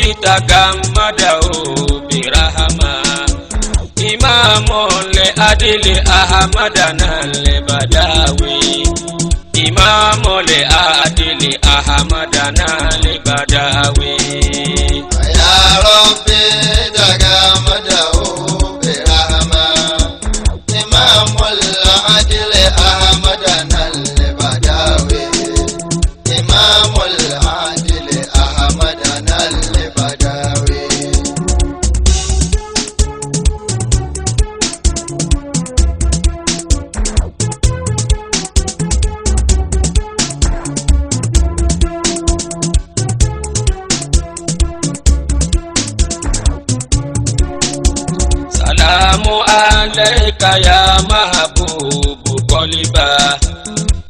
تغمده برحمة إمام لعدل أحمدنا البداوي إمام لعدل أحمدنا البداوي يا ربي تغمده برحمة إمام العدل أحمدنا البداوي إمام العدل أحمدنا البداوي سلام عليك يا محبوب قلبا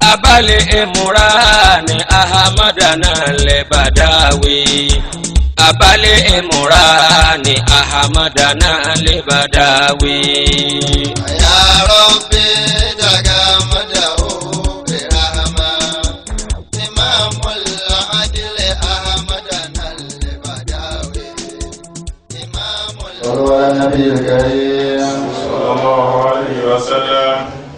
أبا الإمران أحمدنا البداوي أبا الإمران أحمدنا البداوي يا ربي تغمده برحمة إمام العدل أحمدنا البداوي إمام صلوا على النبي الكريم صلى الله عليه وسلم.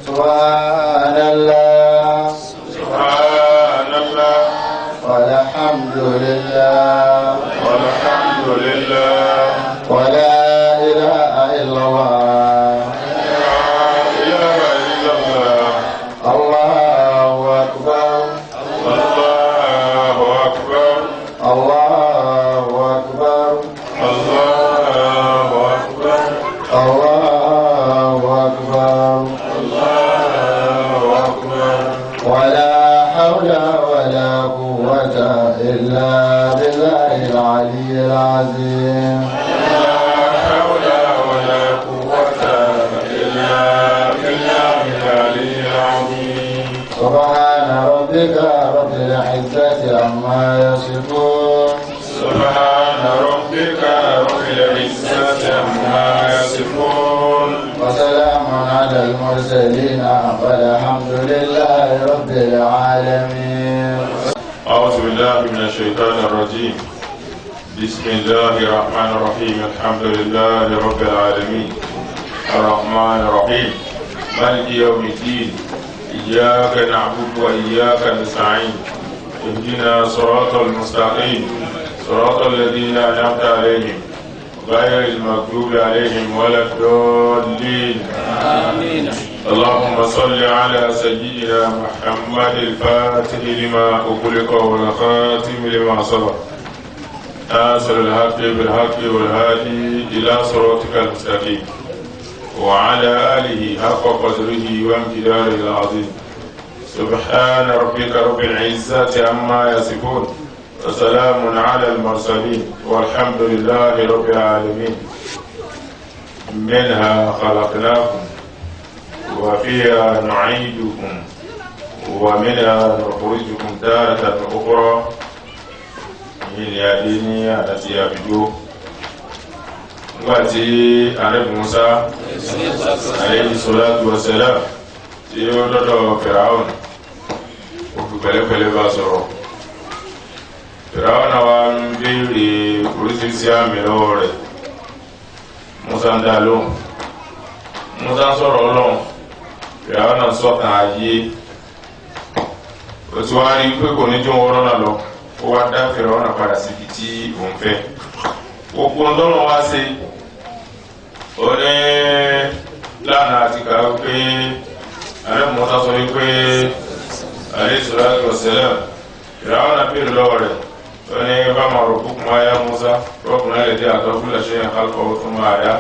سبحان الله سبحان الله والحمد لله والحمد لله ولا إله إلا الله لا إله إلا الله الله أكبر الله أكبر الله أكبر الله أكبر الله أكبر الله أكبر ولا حول ولا قوة إلا بالله العلي العظيم لا حول ولا قوة إلا بالله العلي العظيم. سبحان ربك رب العزة عما يصفون سبحان ربك رب العزة عما يصفون وسلام على المرسلين والحمد لله رب العالمين. أعوذ بالله من الشيطان الرجيم. بسم الله الرحمن الرحيم. الحمد لله رب العالمين الرحمن الرحيم مالك يوم الدين إياك نعبد وإياك نستعين اهدنا صراط المستقيم صراط الذين أنعمت عليهم غير المغضوب عليهم ولا الضالين. آمين. اللهم صل على سيدنا محمد الفاتح لما أغلق والخاتم لما سبق ناصر الحق بالحق والهادي إلى صراطك المستقيم وعلى آله حق قدره وامتداره العظيم. سبحان ربك رب العزة عما يصفون وسلام على المرسلين والحمد لله رب العالمين. منها خلقناكم وفيها نعيدكم ومنها نخرجكم تارة أخرى من يديني التي يبدو واتي عرب موسى عليه الصلاة والسلام يولد فرعون وفي pẹ̀lẹ́pẹ̀lẹ́ bá sọ̀rọ̀. Fìràwọ̀n wa ń béèrè oríṣiríṣi àmì lọ́wọ́ rẹ̀. Musa ń dá lóhùn. Musa ń sọ̀rọ̀ Ọlọ́run. Fìràwọ̀n náà sọ̀tàn ayé. Ó ti wá rí pé kò ní jó wọn lọ́nà lọ. Ó wá dá Fìràwọ̀n náà padà síbi tí òun fẹ́. Gbogbo ọlọ́run wá sí. Ó ní lánàá àti kàá pé àrẹ Musa sọ wípé عليه الصلاة والسلام فرعون بير لوري فني بما ربكم يا موسى ربنا الذي أعطى كل شيء خلقه ثم هدى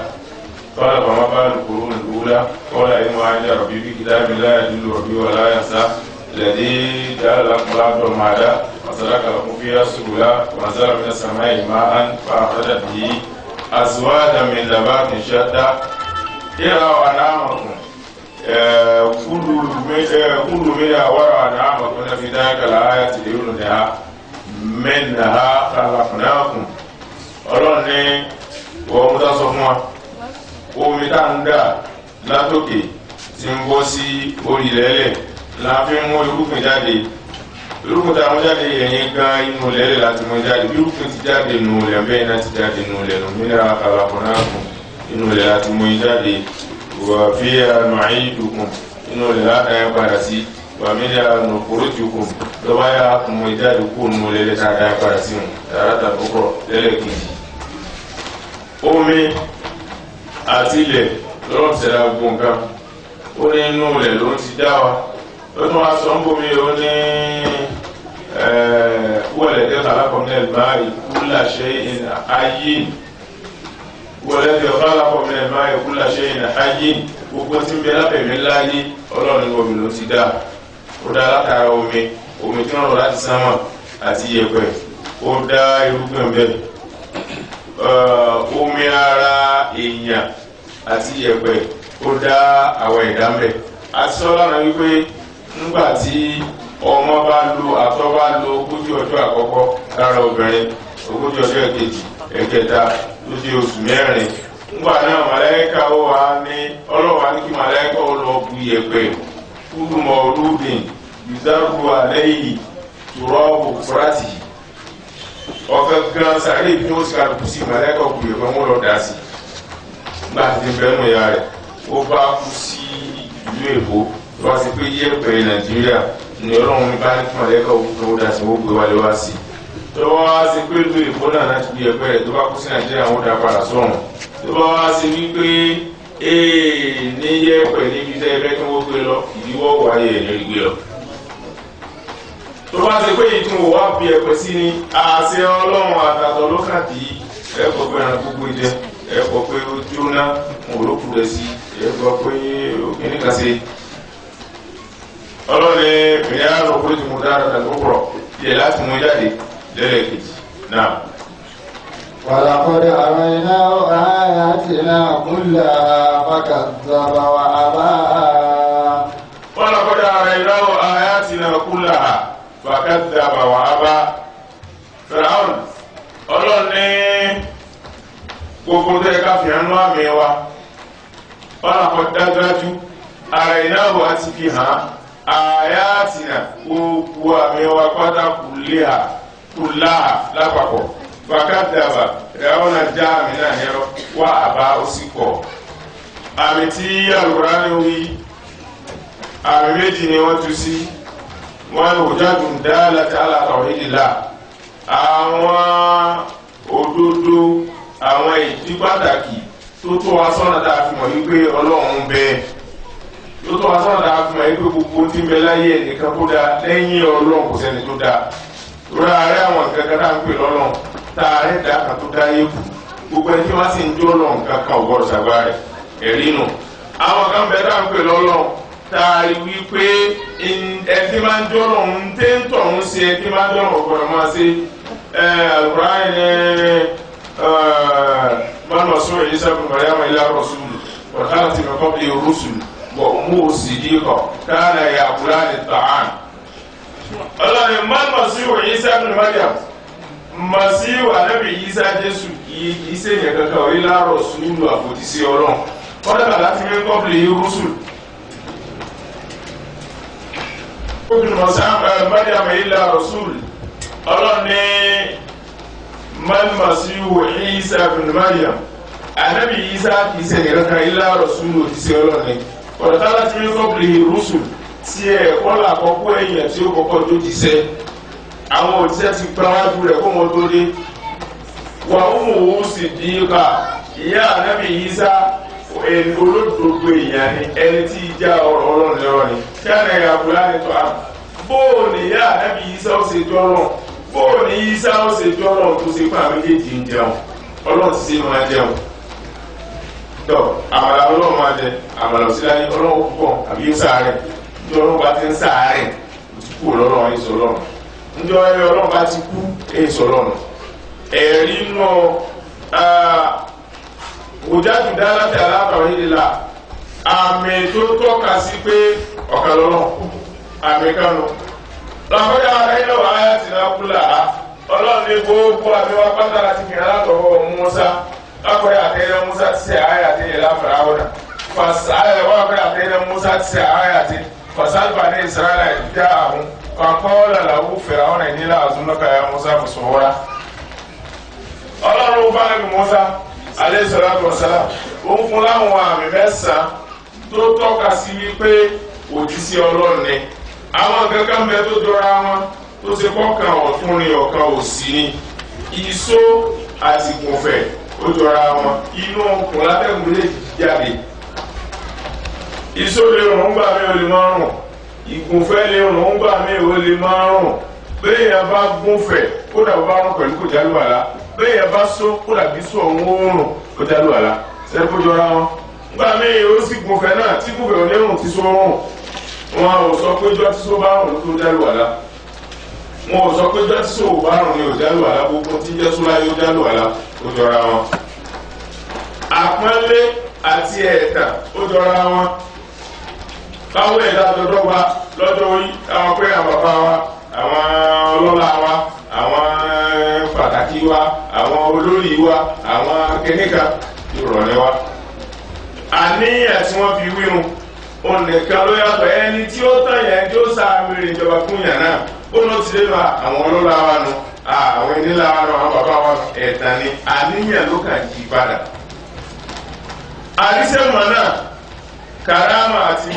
قال فما بال القرون الأولى قال إن عند ربي في كتاب لا يضل ربي ولا ينسى الذي جعل لكم الأرض مهدا وسلك لكم فيها سبلا ونزل من السماء ماء فأخرج به أزواجا من نبات شتى ارعوا أنعامكم كل منها ورع نعمكم في ذلك الآيات ليولدها منها خلقناكم. Ọlọ́run ní wọ́n mú tá sọ fún wa omi tá ń dà látòkè tí ń bọ́ sí orí lẹ́lẹ̀ láàfin mú irúgbìn jáde irúgbìn tá a mú jáde ẹ̀yìn gan inú lẹ́lẹ̀ láti mú jáde bí irúgbìn ti jáde nù lẹ̀ bẹ́ẹ̀ náà ti jáde nù lẹ̀ nù mìíràn kàlàkùn náà kù inú lẹ̀ láti mú jáde wà fi ànú àyídùkùn inú lẹ̀ láti ayé padà sí wà mìíràn nù kúrútùkùn lọ́wọ́ yà kùn mú jáde kú nù lẹ́lẹ̀ tá a ayé padà sí wọn tààràtà kúkọ̀ lẹ́lẹ̀ kejì. omi àti ilẹ̀ lọ́rọ̀ tẹ̀lé gbogbo nǹkan ó ní inú ilẹ̀ ló ti dá wa ó tún wá sọ ń bomi ó ní wọ́lẹ̀dẹ́ khalaqamínal má'i kulla shay'in hayyin wọ́lẹ̀dẹ́ khalaqamínal má'i kulla shay'in hayyin gbogbo tí ń bẹ lábẹ̀mí láyé ọlọ́run omi ló ti dá ó dá látara omi tí wọ́n rọ̀ láti sánmà àti yẹ̀pẹ̀ ó dá irúgbìn bẹ́ẹ̀ omi ara èèyàn àti yẹ̀pẹ̀ ó dá àwọn ẹ̀dá mẹ́ àti sọ́lọ́nà wípé nígbàtí ọmọ bá lo àtọ̀ bá lo ogójì ọjọ́ àkọ́kọ́ lára obìnrin ogójì ọjọ́ ẹ̀kejì ẹ̀kẹta ló di oṣù mẹ́rin nígbà náà màláíkà ó wà ní ọlọ́wà ní kí màláíkà ó lọ bu yẹ̀pẹ̀ kúlù mọ́ olúbìn yuzaru alayhi turabu fúrátì ọ̀gángan sàárè bí wọ́n sì ká lùkù sí màláíkà ó bu yẹ̀pẹ̀ wọn lọ dá sí láti ti bẹ́ẹ̀ nù ya rẹ̀ ó bá kú sí ìlú èbó tó wá sí pé yẹ̀pẹ̀ Nàìjíríà ní ọlọ́run bá ní kí màlẹ́kà òkú tó dá sí ó gbé wálé wá sí tó bá wá sí pé ìlú èbó náà láti bí yẹ̀pẹ̀ rẹ̀ tó bá kú sí Nàìjíríà wọn dá padà sọ́run tó bá wá sí wípé ní yẹ̀pẹ̀ níbi tẹ́ ẹgbẹ́ tí wọ́n gbé lọ ìdíwọ́ wáyé ẹ̀ ní gbé lọ tó bá sí pé ìtún wà bí yẹ̀pẹ̀ sí ni àṣẹ ọlọ́run àtàtọ̀ ló kà dì í ẹ̀kọ́ pé ẹran gbogbo jẹ ẹ̀kọ́ pé ó jóná wọn ò lókù rẹ̀ sí ẹ̀kọ́ pé òkìní kan sí ọlọ́ni ìyá ọkùnrin tí mo dára tàbí ọkùrọ̀ yẹ láti mú jáde lẹ́lẹ́kejì náà. ولقد أريناه آياتنا كلها فكذب وأبى ولقد أريناه آياتنا كلها فكذب وأبى Fìràwọn ọlọ́ni gbogbo tó yẹ ká fi hàn ní àmì wa ولقد dájú أريناه àti fi hàn ayatina gbogbo àmì wa pátá kùláà lápapọ̀ fàkàdàbà ìràwọ̀nà já àmì náà nírọ̀ wá àbá ó sì kọ̀ àmì tí Al-Qur'ani wí àmì méjì ni wọ́n tú sí wọ́n lò jádùn dálátà ala tawhidillah àwọn òdodo àwọn ìdí pàtàkì tó tó wa sọ́nà tá a fi mọ̀ wípé Ọlọ́run bẹ́ẹ̀ tó tó wá sọ́nà dáa fún ẹ pé gbogbo tí ń bẹ láyé ẹnìkan tó dáa lẹ́yìn Ọlọ́run kò sẹ́ni tó dáa lórí ààrẹ àwọn nǹkan kan tá à ń pè lọ́lọ́run tá a rẹ̀ dáa kan tó dáa yé kù gbogbo ẹni tí wọ́n sì ń jó Ọlọ́run kankan ọ̀gọ́rọ̀ sàgbà rẹ̀ ẹ̀rí nù àwọn kan bẹ tá à ń pè lọ́lọ́run tá a rí wí pé ẹtí máa ń jó Ọlọ́run tẹ́ ń tọ̀ ń ṣe ẹtí máa ń jó Ọlọ́run ọ̀gbọ̀rọ̀ máa ṣe Al-Qur'an mọ́nà sọ̀rọ̀ yìí sábà Maryama ila rasul wa khalat min qabli rusul وأمه صديقة كان يأكلان الطعام الله ما المسيح عيسى بن مريم مسيح النبي عيسى جésù kìí ṣe yẹn kankan orí láàárọ̀ sùúrù àfòtísí Ọlọ́run wọ́n dàgbà láti mú kọ́pìlì rúṣùl Maryam illa rasul Ọlọ́run ní mal Masihu Isa bn Maryam Ànábì Isa kìí ṣe yẹn kankan illa rasul òtísí Ọlọ́run ní ọ̀dọ̀tá láti rí kọ́pìlì rúṣùl tí ẹ̀ kọ́lá àkọ́kọ́ èèyàn tí ó kọ́kọ́ tó jíṣẹ́ àwọn òjíṣẹ́ ti gbáwájú rẹ̀ kó wọn tó dé wà ó mú owó sì dí ká ìyá Ànábì Ìsá olódodo èèyàn ni ẹni tí ìjà ọ̀rọ̀ Ọlọ́run lọ́rọ̀ ni kí á nàá yàgò láti tọ́ àmì bóò ní ìyá Ànábì Ìsá ó ṣe jọ́rọ̀ bóò ní Ìsá ó ṣe jọ́rọ̀ tó ṣe fún àmì méjèèjì ń jẹun Ọlọ́run ti ṣe máa jẹun tọ àmàlà Ọlọ́run máa jẹ àmàlà òsínláyé Ọlọ́run púpọ̀ àbí ó sàárẹ̀ ní Ọlọ́run bá ti ń sàárẹ̀ ó ti kú lọ́rọ̀ èso Ọlọ́run níjọ́ ẹ̀rọ Ọlọ́run bá ti kú èso Ọlọ́run ẹ̀rí nù òjáde dálájà alábàáwí nílà àmì tó tọ́ka sí pé ọ̀kan lọ́rọ̀ àmì kanu lọ́kọ́jà ayé lọ́wọ́ ayé àti lákúlà Ọlọ́run ní gbogbo àmì wa pátá láti fi hàn látọ̀wọ́ Mùsá akwai atayna Musa tse ayatin ila fir'auna fasala wa akwai atayna Musa tse ayatin fasal bani Israila ja'ahum faqala lahu Fir'auna inni la'azunuka ya Musa mas'hura. Ọlọ́run bá Ànábì Musa alayhi salatu wassalam ó fún láwọn àmì mẹ́sàn-án tó tọ́ka sí wípé òjíṣẹ́ Ọlọ́run ni. Àwọn kankan bẹ tó jọra wọn tó ṣe kọ́kàn ọ̀tún ni ọ̀kan òsì ni. Ìṣó àti ìgùnfẹ̀ ó jọra wọn, inú ọkùn látẹ̀gùn lè jáde. Ìṣó lè rùn gbà mí ò lè máa rùn, ìgùnfẹ̀ lè rùn gbà mí ò lè máa rùn. Béèyàn bá gúnfẹ̀ kódà bá rùn pẹ̀lú kò jálù àlá, béèyàn bá só kódà bí só òun ó rùn kò jálù àlá. Ṣé kó jọra wọn? Gbà mí ó sì gúnfẹ̀ náà tí gúnfẹ̀ ò ní rùn tí só rùn. Wọn ò sọ pé jọ́ tí só bá rùn ló tó jálù àlá. Wọn ò sọ pé jọ́ tí só bá rùn ni ò jálù àlá, gbogbo tí jẹ́ sóláyé ó jálù àlá ó jọra wọn. Àpọ́nlé àti ẹ̀tàn ó jọra wọn. Báwo ẹ̀dá dọ́dọ́gba lọ́jọ́ orí àwọn pé àwọn bàbá wa, àwọn ọlọ́lá wa, àwọn pàtàkì wa, àwọn olórí wa, àwọn kẹ́nìkà ìrọ̀lẹ́ wa. Àníyàn tí wọ́n fi wírun òun nìkan ló yàtọ̀, ẹni tí ó tàn yẹn tí ó sàmìrì ìjọba fún yàn náà ó lọ sí lẹ́nu àwọn ọlọ́lá wa nù, àwọn onílà wa nù, àwọn bàbá wa nù, ẹ̀tàn ni àníyàn ló kàn yí padà. Àdìsẹ́mọ̀ náà karama àti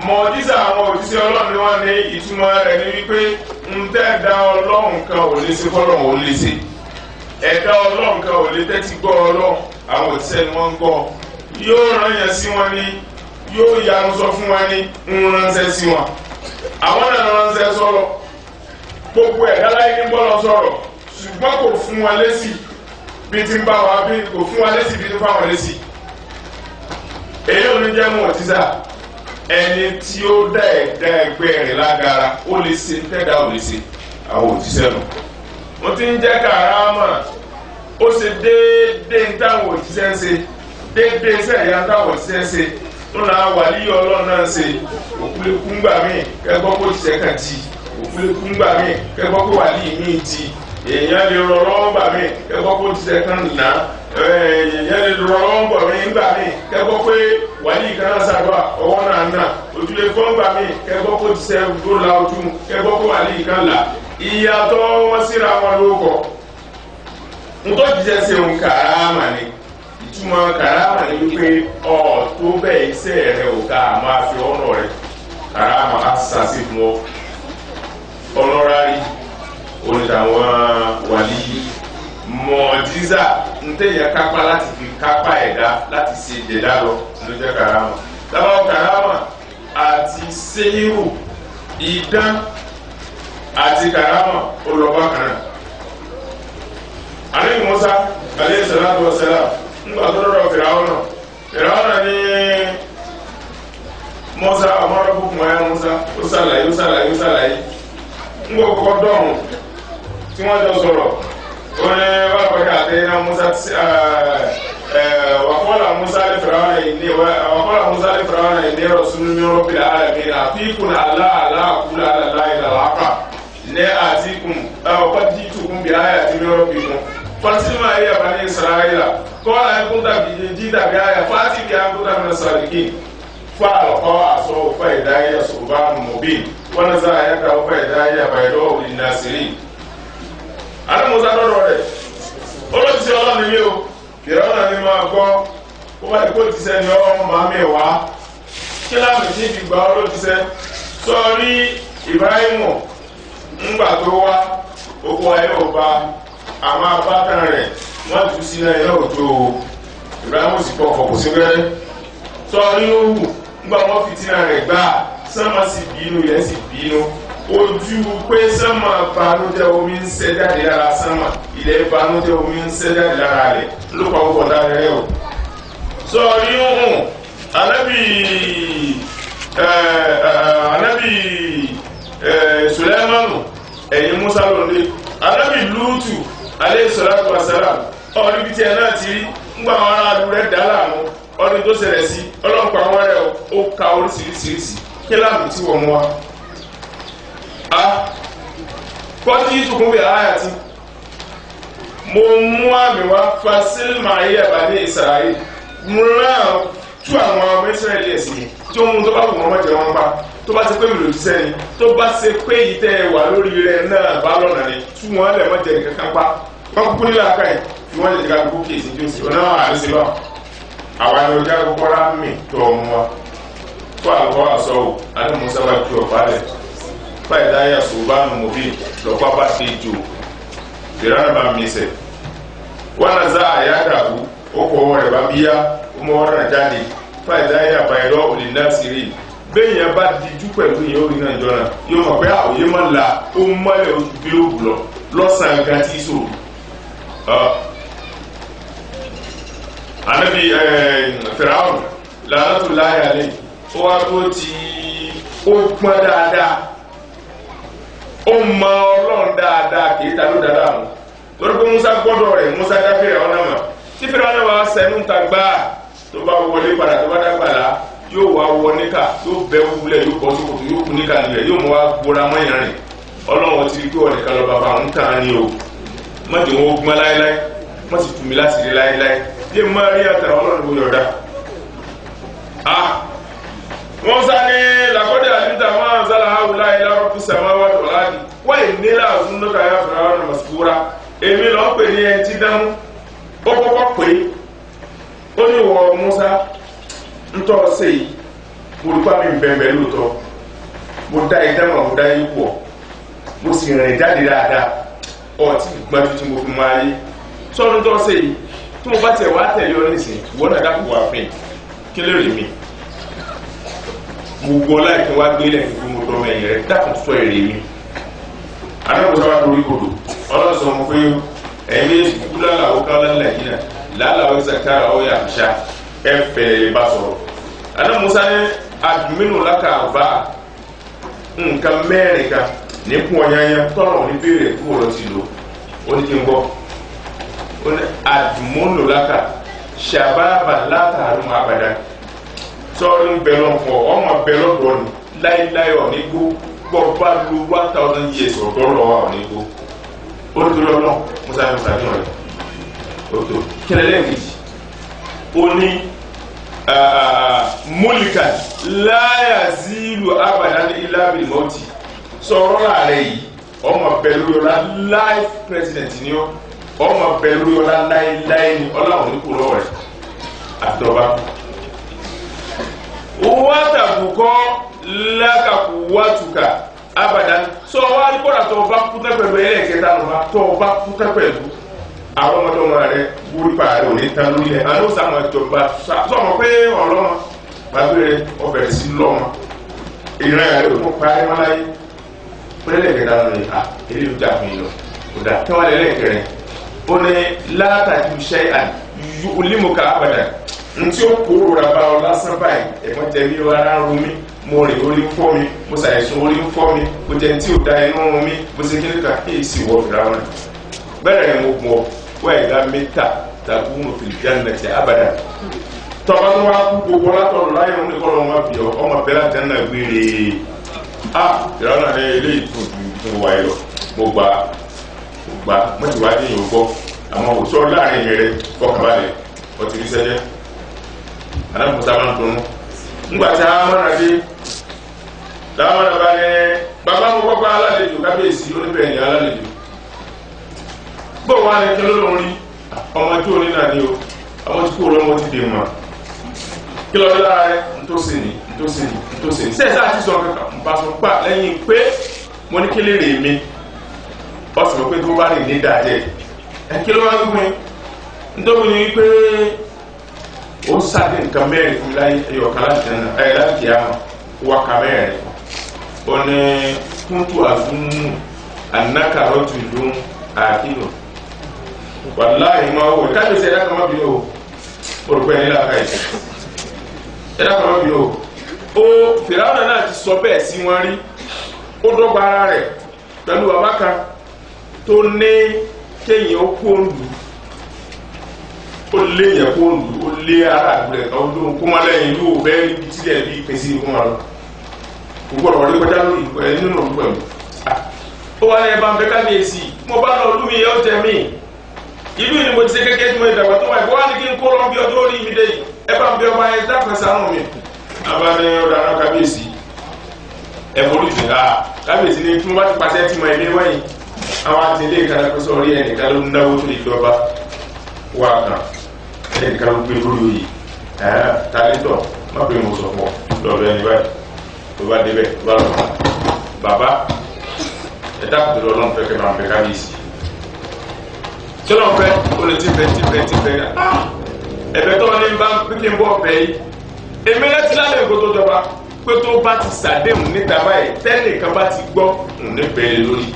mọ̀jísà àwọn òjíṣẹ́ Ọlọ́run ni wọ́n ní ìtumọ̀ rẹ̀ ní wípé ń tẹ́ẹ̀dá Ọlọ́run kan ò lè ṣe fọ́lọ́run ò lè ṣe, ẹ̀dá Ọlọ́run kan ò lè tẹ́tí gbọ́ Ọlọ́run, àwọn òjíṣẹ́ ni wọ́n ń gbọ́, yóò rán yẹn sí wọn ní, yóò yanu sọ fún wọn ní ń ránṣẹ́ sí wọn, àwọn náà ránṣẹ́ sọ̀rọ̀, gbogbo ẹ̀dá láyé ní bọ́lọ̀ sọ̀rọ̀ ṣùgbọ́n kò fún wọn lésì bí ti ń bá wa bí kò fún wọn lésì bí ti ń fáwọn lésì. Èyí ò ní jẹ́ mọ̀jísà, ẹni tí ó dá ẹ̀dá ẹgbẹ́ rẹ̀ lágara ó lè ṣe tẹ́dá ò lè ṣe, àwọn òjíṣẹ́ nù. Mo ti ń jẹ́ karama, ó ṣe déédéé ń táwọn òjíṣẹ́ ń ṣe, déédéé sẹ́yà ń táwọn òjíṣẹ́ ń ṣe, ń la wàlí Ọlọ́run náà ṣe, òkúlẹ̀kú ń gbà mí kẹ́gbọ́ kó jíṣẹ́ kàn jí, òkúlẹ̀kú ń gbà mí kẹ́gbọ́ kó wàlí mí jí, èèyàn lè rọ lọ́wọ́ gbà mí kẹ́gbọ́ kó jíṣẹ́ kàn nà, èèyàn lè rọ lọ́wọ́ gbà mí gbà mí kẹ́gbọ́ pé wàlí kan náà ṣàdúrà ọwọ́ náà nà, ojúlé fún gbà mí kẹ́gbọ́ kó jíṣẹ́ tó la ojú kẹ́gbọ́ kó wàlí kan là, ìyàtọ̀ wọn síra wọn lóko. Ntọ́ jíṣẹ́ ṣe ń karama ni, ìtumọ̀ karama ni wípé ọ̀ tó bẹ́ẹ̀ iṣẹ́ rẹ̀ ò ká máa fi ọ̀nà rẹ̀ karama asase fún ọ ọlọ́rárí onídàwọn wàlí mọ̀jísà ntẹ̀yẹ kápá láti fi kápá ẹ̀dá láti ṣe ìdẹ̀dá lọ ló jẹ́ karama. Dábàá karama àti sẹ́yìrù idán àti karama olùkọ́ kan náà. Ànábì Musa alayhi salatu wa salam ńgbà tó lọ́dọ̀ Fìràwọ́nà ní Musa àmọ́ràn fún kùmọ̀ ya Musa ó sàlàyé ńgbà kọ́kọ́ dọ̀hùn tí wọ́n jọ sọ̀rọ̀ ó ní wà pẹ̀lú àtẹ́yìnà Musa wàkọ́lá Musa lè Fìràwọ́nà ìní rasulun min rabbil alamin àfikún aláàkúlà aláìlàlápà ní àtikùn ọ̀pọ̀ jítukùn bí ayà tí min rabbikum fatima ya bani isra'ila qala in kunta jita bi aya fati bi an kunta min as-sadiqin fa alqa aso fa idaya subhan mubin wa nazara yaka fa idaya baydo lin nasirin. Ana Musa dọ́dọ̀ rẹ̀ olo ti Ọlọ́run mi o Fìràwọ́nà ni ma gbọ́ ó bá ko ti ṣe ni o ma mi wá kila mi ti fi gba olo ti ṣe sórí Ibrahim ńgbà tó wá oko aye o ba àwọn abákan rẹ̀ wọ́n tún sí náà iná òjò Ibrahim sì pọ̀ fọ̀kù sí wẹ́rẹ́ sọ́ọ́rí ó wù nígbà wọ́n fi tínà rẹ̀ gbá sánmà sì bínú ilẹ̀ sì bínú ojú pé sánmà banújẹ́ omi ń ṣẹ́ jáde lára sánmà ilẹ̀ banújẹ́ omi ń ṣẹ́ jáde lára rẹ̀ ló pa ọkọ̀ dára rẹ̀ o sọ́ọ́rí ó hùn anábì Sùlẹ́mánù ẹ̀yìn Musa lónìí anábì Lútù alayhi salatu wa salam ọdún bíi tiẹ̀ náà ti rí ńgbà àwọn aráàlú rẹ̀ dá láàmú ọdún tó ṣẹlẹ̀ sí ọlọ́pàá àwọn rẹ̀ ó ka oríṣiríṣi kí láàmú tí wọ́n mú wa. kọ́tí tukùn bí ààyè tí mo mú àmì wá fasil maria bani Israel múra tú àwọn ọmọ Israẹli ẹ̀sìn tí ó mú tó bá wù wọ́n jẹ wọn pa tó tó bá ti pé mi lòdì sẹ́ni tó bá ṣe pé ìtẹ́ wà lórí rẹ̀ náà bá lọ́nà ni tú wọn lẹ̀ mọ́ jẹ́ nìkan kan pa wọ́n kúkú nílò àká yìí fi wọ́n lè jẹ́ ká gbogbo kéèsì tí ó sì ọ̀nà àrísí lọ àwọn ẹni ọjà gbogbo rá mi tó ọmọ wa fún àlùkò àṣọwò adémọ̀sá bá ju ọ̀pá rẹ̀ fún ìdáyà sòbánu mòbí lọ́pọ̀ bá ti jò ìrànà bá mi sẹ̀ wọ́n náà zá àyádàbù ó kọ̀ ọwọ́ rẹ̀ bá bíyá ó mọ ọ̀rọ̀ náà jáde fún ìdáyà bàyẹ̀dọ́ òlì náà sí rí bẹ́ẹ̀ yẹn bá dijú pẹ̀lú ìyẹn orí náà jọ náà yóò mọ̀ pé àwòye máa ń la ó mọ́lẹ̀ oṣù bí ó bù lọ lọ́sàn-án gan tí sòrò. Ànábì Fìràwùn lànàtò láyà lè ó wá tó ti ó pọ́n dáadáa ó mọ Ọlọ́run dáadáa kì í ta ló dáadáa mọ́ lórí pé Musa gbọ́dọ̀ rẹ̀ Musa dá Fìràwùn náà mọ̀ tí Fìràwùn náà wá sẹ́nu ta gbáà tó bá wọlé padà tó bá dàgbà lá yóò wá wọ níkà yóò bẹ́ wúlẹ̀ yóò bọ́ sókòtò yóò kú níkà nílẹ̀ yóò mọ wá gbóra mọ́yìn rìn Ọlọ́run ti rí pé wọ́n nìkan lọ bàbá òun kàn án ní o má jẹ́ wọn ó gbọ́n láéláé má sì tún mi láti rí láéláé yé má rí àtàrà Ọlọ́run kò yọ̀ọ̀dá. wọ́n sá ní làkọ́dẹ̀ àdúntà máa ń sálà áwùlá ilá rọ́bì sàmá wà tó láàdì wáyé nílà àzúndókà yà fúnra wọn màsíkúra èmi lọ́ọ́ pè ní ẹni tí dánú ó kọ́kọ́ pé ó ní wọ Musa ntọ́ ṣe yìí mo rí pàmì bẹ̀rẹ̀ lóòótọ́ mo dá ìdámọ̀ mo dá yín pọ̀ mo sì rìn jáde dáadáa ọtí gbọ́dọ̀ tí mo fi máa yé sọ́dún tó ṣe yìí tí mo bá tẹ̀ wá tẹ̀lé ọ nísìn wọ́n náà dákú wà fún kí ló rí mi gbogbo ọláìkí wá gbé lẹ́yìn fún mo dọ́mọ ẹ̀yìn rẹ̀ dákun sọ èrè mi anáwó sábà lórí kodò ọlọ́sọ mo pé ẹ̀yin méjì kú lálàó ká lálẹ́ yìí náà lálàó ìsàkára ọ̀yà àṣà ẹ̀fẹ̀ bá sọ̀rọ̀ ana Musa ní aduminu laka ba nǹkan mẹ́rin kan ní kún ọ̀yányá tọ́nà ní bèèrè kúrò lọ sí lò ó ní kí n gbọ́ ó ní aduminu laka ṣàbábà látàrí mọ́ abàdá sọ́ọ́rí ń bẹ lọ́pọ̀ ọmọ bẹ lọ́dọ̀ ni láíláí ọ̀ ní gbó gbọ́ bá lu 1000 years ọ̀dọ́ lọ́wọ́ ọ̀ ní gbó ó ní torí ọlọ́ Musa ní Musa ní ọ̀rẹ́ òtò kílẹ̀ kejì ó ní múlìkà láyà zílù abadan ilá bil mọ́tì sọ̀rọ̀ láàrẹ̀ yìí ọmọ pẹ̀lú yọlá life president ni ọ ọmọ pẹ̀lú yọlá láíláí ni ọláwọ̀ ní kò lọ́wọ́ rẹ̀ àtọ́ba wátàbùkọ́ lákàkù wátùkà abadan sọ wá ní kọ́ra tó bá kúta pẹ̀lú ẹlẹ́kẹta lọ́ba tó bá kúta pẹ̀lú àwọn ọmọdé ọmọ rẹ wúrí parí òní tán lórí ẹ àná sàmọ ìjọba sọmọ pé ọlọmọ gbàgbé rẹ ọbẹ̀rẹ̀ sí lọ́mọ ìran rẹ ò tún parí wọn láyé pẹ́lẹ́kẹ̀dá lọ ní èyí ló jà fún yìí lọ kò dà kí wọ́n lè lẹ́kẹ̀rẹ́ ó ní látàjú iṣẹ́ olímọ̀ká àbàdà ntí ó kóró ra bá ọ lásán báyìí ẹ̀fọn jẹ bí ara ń ro mí mo rìn orí ń fọ́ mi mo ṣàìsùn orí ń fọ́ mi mo jẹ ntí ò da inú rún mi mo ṣe kíni ká kí èsì wọ fìlà wọn bẹ́ẹ̀ ni mo gbọ́ wọ́n ẹ̀dá mẹ́ta tàbí mo fi jáde ti abàdà tọ́ba tó wá kú gbogbo látọ̀rọ̀ láyé wọn ní kọ́ lọ́wọ́ máa fi ọmọ bẹ́lá jẹ́ náà gbére ìrọ̀lá ní ilé ìtòjú fún wa yìí lọ mo gbà mọ́tìwádìí yìí ó gbọ́ àmọ́ òṣọ́ láàrin rẹ̀ fọkànbalẹ̀ ọtí rí sẹ́jẹ́ alámùsá máa ń tunu ńgbà tí a mọ́ra dé táwọn ọ̀nà bá ní bàbá mo kọ́kọ́ alálejò kábíyèsí oníbẹ̀rẹ̀ ní alálejò bó wà ní kí ló lóun rí ọmọ tí ò ní náà ní o ọmọ tí kò lọ́mọ ti dè mọ́ kí lọ́ọ́ dé lára rẹ̀ ntòsí ni sẹ́ẹ̀sì àti sọ kankan nbàṣọ pa lẹ́yìn pé mo ní kí lè rè mí ọ̀sùn pé tó bá rìn ní dàjẹ́ kí ló wá gbé nítorí ní pé ó sáde nǹkan mẹ́rin fún láyé ẹ̀yọ̀kan láti jẹ́ náà ẹ̀yẹ láti kìí àmọ́ wákà mẹ́rin ó ní kúntù àzúmù ànákàrọ́tù ìlú àkínú wàláhì máa wò kábíyèsí ẹ̀dá kan má bí o olùkọ́ ẹ̀yìn láàká yìí ẹ̀dá kan má bí o ó fìràwọ̀n náà ti sọ bẹ́ẹ̀ sí wọn rí ó dọ́gba ara rẹ̀ pẹ̀lú bàbá kan tó ní kéèyàn ó kó ń lù ó lé yẹn kó ń lù ó lé ara àgbẹ̀ kan ó lóhun kó má lẹ́yìn ìlú bẹ́ẹ̀ níbi tí ẹ̀ bí pèsè ìkó má lọ gbogbo ọ̀rọ̀ lé kọjá lórí ẹ̀ nínú ọ̀rọ̀ pẹ̀lú ó wá ní ẹ̀ bá ń bẹ kábíyèsí mo bá lọ lú mi yẹ ó jẹ mí ìlú ni mo ti ṣe kékeré tí mo ìdàgbà tó wáyé bó wá ní kí n kó lọ bí ọdún orí mi dé yìí ẹ bá ń bẹ ọba ẹ dákun ṣàánú mi abáni ọ̀dà náà kábíyèsí evolution kábíyèsí ní tí wọ́n bá ti pàṣẹ tí mo ilé wáyé àwọn àti ilé ìkànnì pé sọ orí ẹnìkan ló ń náwó tó lè lọ́ba wà kan ẹnìkan ló gbé lórí oyè tálẹ́tọ̀ má pé mo sọ fún ọ lọ́dọ̀ ẹni báyìí tó bá débẹ̀ tó bá lọ bàbá ẹ̀dá kòtò lọ́nà fẹ́ kẹ́ máa fẹ́ kábíyèsí tí wọ́n fẹ́ ó lè ti fẹ́ ẹ̀bẹ̀ tó ní bá pínpín ń bọ̀ ọ̀bẹ yìí èmi láti lálẹ́ ìgbó tó jọba pé tó bá ti sàdéhùn níta báyìí tẹ́lẹ̀ kan bá ti gbọ́ ní bẹ́ẹ̀ lórí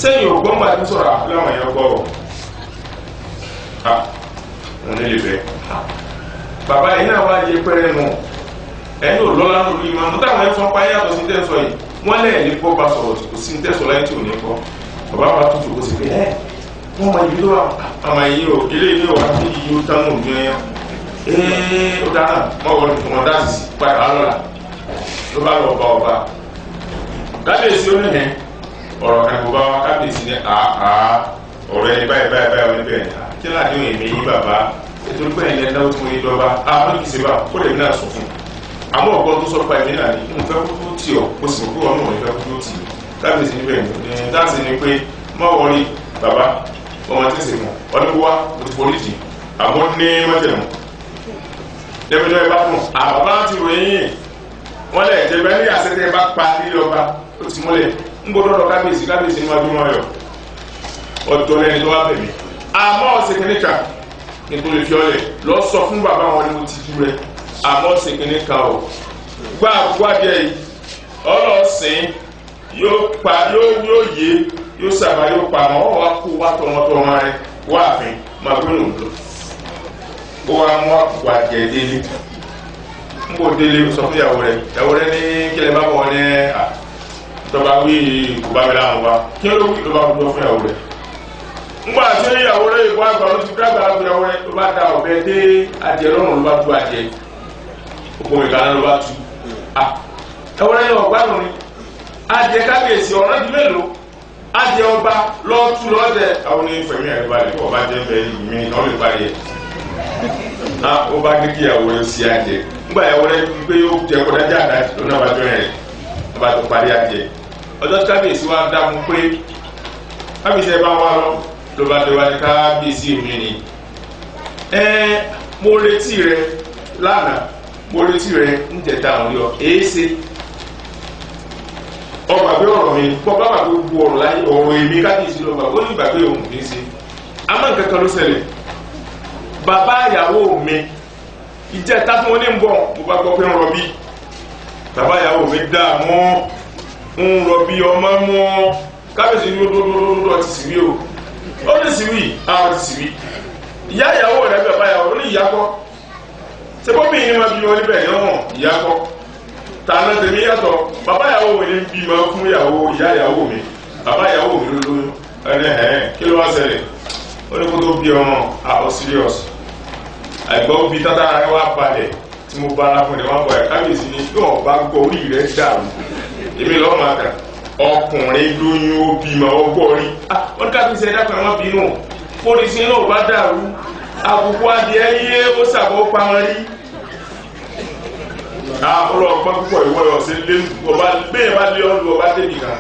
sẹ́yìn ògbọ́n máa ti sọ̀rọ̀ láwọn èèyàn gbọ́ ọ̀ ní lè bẹ́ẹ̀ bàbá yìí náà wá yẹ pẹ́rẹ́ nù ẹni ò lọ́lá lórí ìmọ̀ nígbà táwọn ẹ̀fọn pa yàtọ̀ sí tẹ́sọ̀ yìí wọ́n lẹ́yìn ní bọ́ bá sọ̀rọ̀ kò sí tẹ́sọ̀ láyé tí ò ní kọ́ bàbá wa tó tó kó sì pé wọ́n máa yí tó wà àmà yìí o ilé ilé wa ní yìí ó tánú òbí ẹyán ó dáná mọ́ wọlé fún wọn dáàsì padà lọ́la ló bá lọ bá ọba kábíyèsí ó nìyẹn ọ̀rọ̀ kan kò bá wa kábíyèsí ní ọ̀rọ̀ ẹni báyìí báyìí wọn níbẹ̀ kí láti ń èmi yí bàbá ètò ìpẹ́ ẹ̀yẹ náà tún yí dọ́ba àwọn kìí ṣe bá kó lè náà sọ fún àmọ́ ọ̀gbọ́n tó sọ pa ẹ̀mí náà ní mo fẹ́ kó tó tì ọ́ mo sì mọ̀ pé ọ̀nà ìfẹ́ kó tó tì í kábíyèsí níbẹ̀ ní dáàsì ni pé mọ́ wọlé bàbá ọmọ tí ń sè mọ́ ọdún wa mo ti forí jì àmọ́ ní mọ́tẹ̀mù lẹ́mìnà ẹ bá fún àbàbá ti ròyìn wọ́n lẹ̀ jẹ́bẹ́ ní àṣẹ́tẹ́ bá pa nílé ọba ó ti mọ́lẹ̀ ń gbọ́dọ̀ lọ kábíyèsí ní wájú wọn yọ ọjọ́ lẹ́ni tó wá bẹ̀mí àmọ́ ọ̀sẹ̀ kìnìkà nítorí fi ọlẹ̀ lọ sọ fún bàbá wọn ni mo ti jú rẹ àmọ́ ọ̀sẹ̀ kìnìkà ọ̀ gbá àgbádìẹ yìí ọlọ́sìn yóò yé yóò sábà yóò pa àwọn ọwọ́ kó wá tọmọtọmọ rẹ wá àfin máa gbóná òdo ó wá mú àkùkù àjẹ délé ń bò délé sọ fún ìyàwó rẹ ní kílẹ̀ bá bọ̀ ní tọba wí kò bá mi láwọn wá kí ló wí ló bá gbọ́ fún ìyàwó rẹ ńgbà tí ìyàwó rẹ ìwọ àgbà ló ti dágbà lọ ìyàwó rẹ ló bá da ọ̀bẹ dé adìẹ lọ́rùn ló bá tú adìẹ òkun ìkànnì ló bá tú ìyàwó rẹ yọ ọgbà lórí adìẹ kábíyèsí ọ̀rọ̀ di mélòó adìẹ ọba lọ́ọ̀tú lọ́ọ̀dẹ àwọn onífẹ̀mí ẹ̀rọ balẹ̀ kó ọba jẹ́ bẹ́ẹ̀ mi náà lè parí ẹ̀ ó bá ní kí ìyàwó rẹ sí adìẹ ńgbà ìyàwó rẹ pé yóò jẹ kọjá jáde lónà àbájọ rẹ ọba tó parí adìẹ ọjọ́ tí kábíyèsí wa dá mú pé kábíyèsí ẹ bá wá lọ bá dé wá ní kábíyèsí mi ni mo retí rẹ lánàá mo retí rẹ ń jẹta àwọn yọ èéṣe ọgbàgbé ọ̀rọ̀ mi bọ́ bá wà gbogbo ọ̀rọ̀ láyé ọ̀rọ̀ èmi kábíyèsí lọ́gbà ó ní ìgbàgbé òun kì í ṣe àmọ́ nǹkan kan ló ṣẹlẹ̀ bàbá ìyàwó mi ìjẹta tí wọ́n ní ń bọ̀ mo bá gbọ́ pé ń rọbí bàbá ìyàwó mi dààmú ń rọbí ọmọ mọ́ kábíyèsí ní odòdó ti sì wí o ó ní sì wí àwọn ti sì wí ìyá ìyàwó rẹ̀ bàbá ìyàwó ní ìyá kọ́ ṣe bọ́ bí ní ma bí wọn níbẹ̀ ní ọ̀hún ìyá kọ́ tààlà tèmi yàtọ̀ bàbá ìyàwó mi ní bí ma fún ìyàwó ìyá ìyàwó mi bàbá ìyàwó mi ló lóyún kí ló wá ṣẹlẹ̀ ó ní kó tó bí ọmọ àwọn serious àìgbọ́ bí tátà rẹ̀ wá balẹ̀ tí mo bá ara fún ẹ̀ wọ́n bọ̀ ẹ̀ kábíyèsí ni bí wọ́n bá gbọ́ orí rẹ̀ dàrú èmi lọ́ọ́ máa kà ọkùnrin lóyún ó bímọ ọgbọ́ rí wọ́n kábíyèsí ẹ̀dá kan wọ́n bínú fòrìsì náà bá dàrú àbùkù adìẹ yé ó sàbọ̀ pamọ́ rí ọlọ́ọ̀gbọ́n púpọ̀ ìwọ ọ̀sẹ̀ lé ọba bẹ́ẹ̀ bá lé ọlù ọba débi kan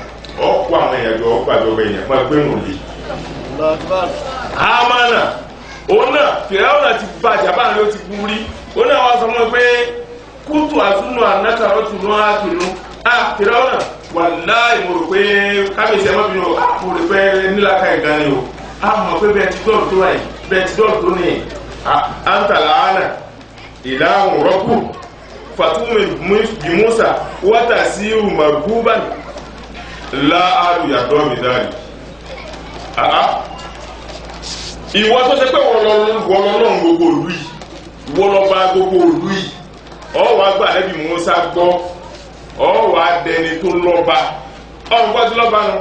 ọkọ̀ àwọn èèyàn jọ ọkọ̀ àjọba èèyàn máa gbé wọn lé. Hámánà òun náà fìràwọ̀n náà ti bá àjàbá rẹ̀ ó ti bú rí òun náà wá sọ fún mi pé kútù àtúnú ànákàrọ̀ tún náà àtúnú fìràwọ̀n náà wàláì mo rò pé kábíyèsí ẹ̀ mọ́bìnrin o mo rò pé nílàkà ìgbà ni o mọ̀ pé bẹ́ẹ̀ ti dọ́ọ̀lù tó wáyé bẹ́ẹ̀ ti dọ́ọ̀lù tó ní àǹtàlà ànà ìlàhùn rọ́pù fatumi bi Musa wata siru marguban láàrù yàtọ̀ mi dáàrí ìwọ tó ṣe pé wọ́n lọ́rùn gbogbo òlú yìí wọ́n lọ bá gbogbo òlú yìí ọwọ́ àgbà ẹbí Musa gbọ́ ọwọ́ adẹni tó lọ́ba ọ̀gbọ́n tí lọ́ba nu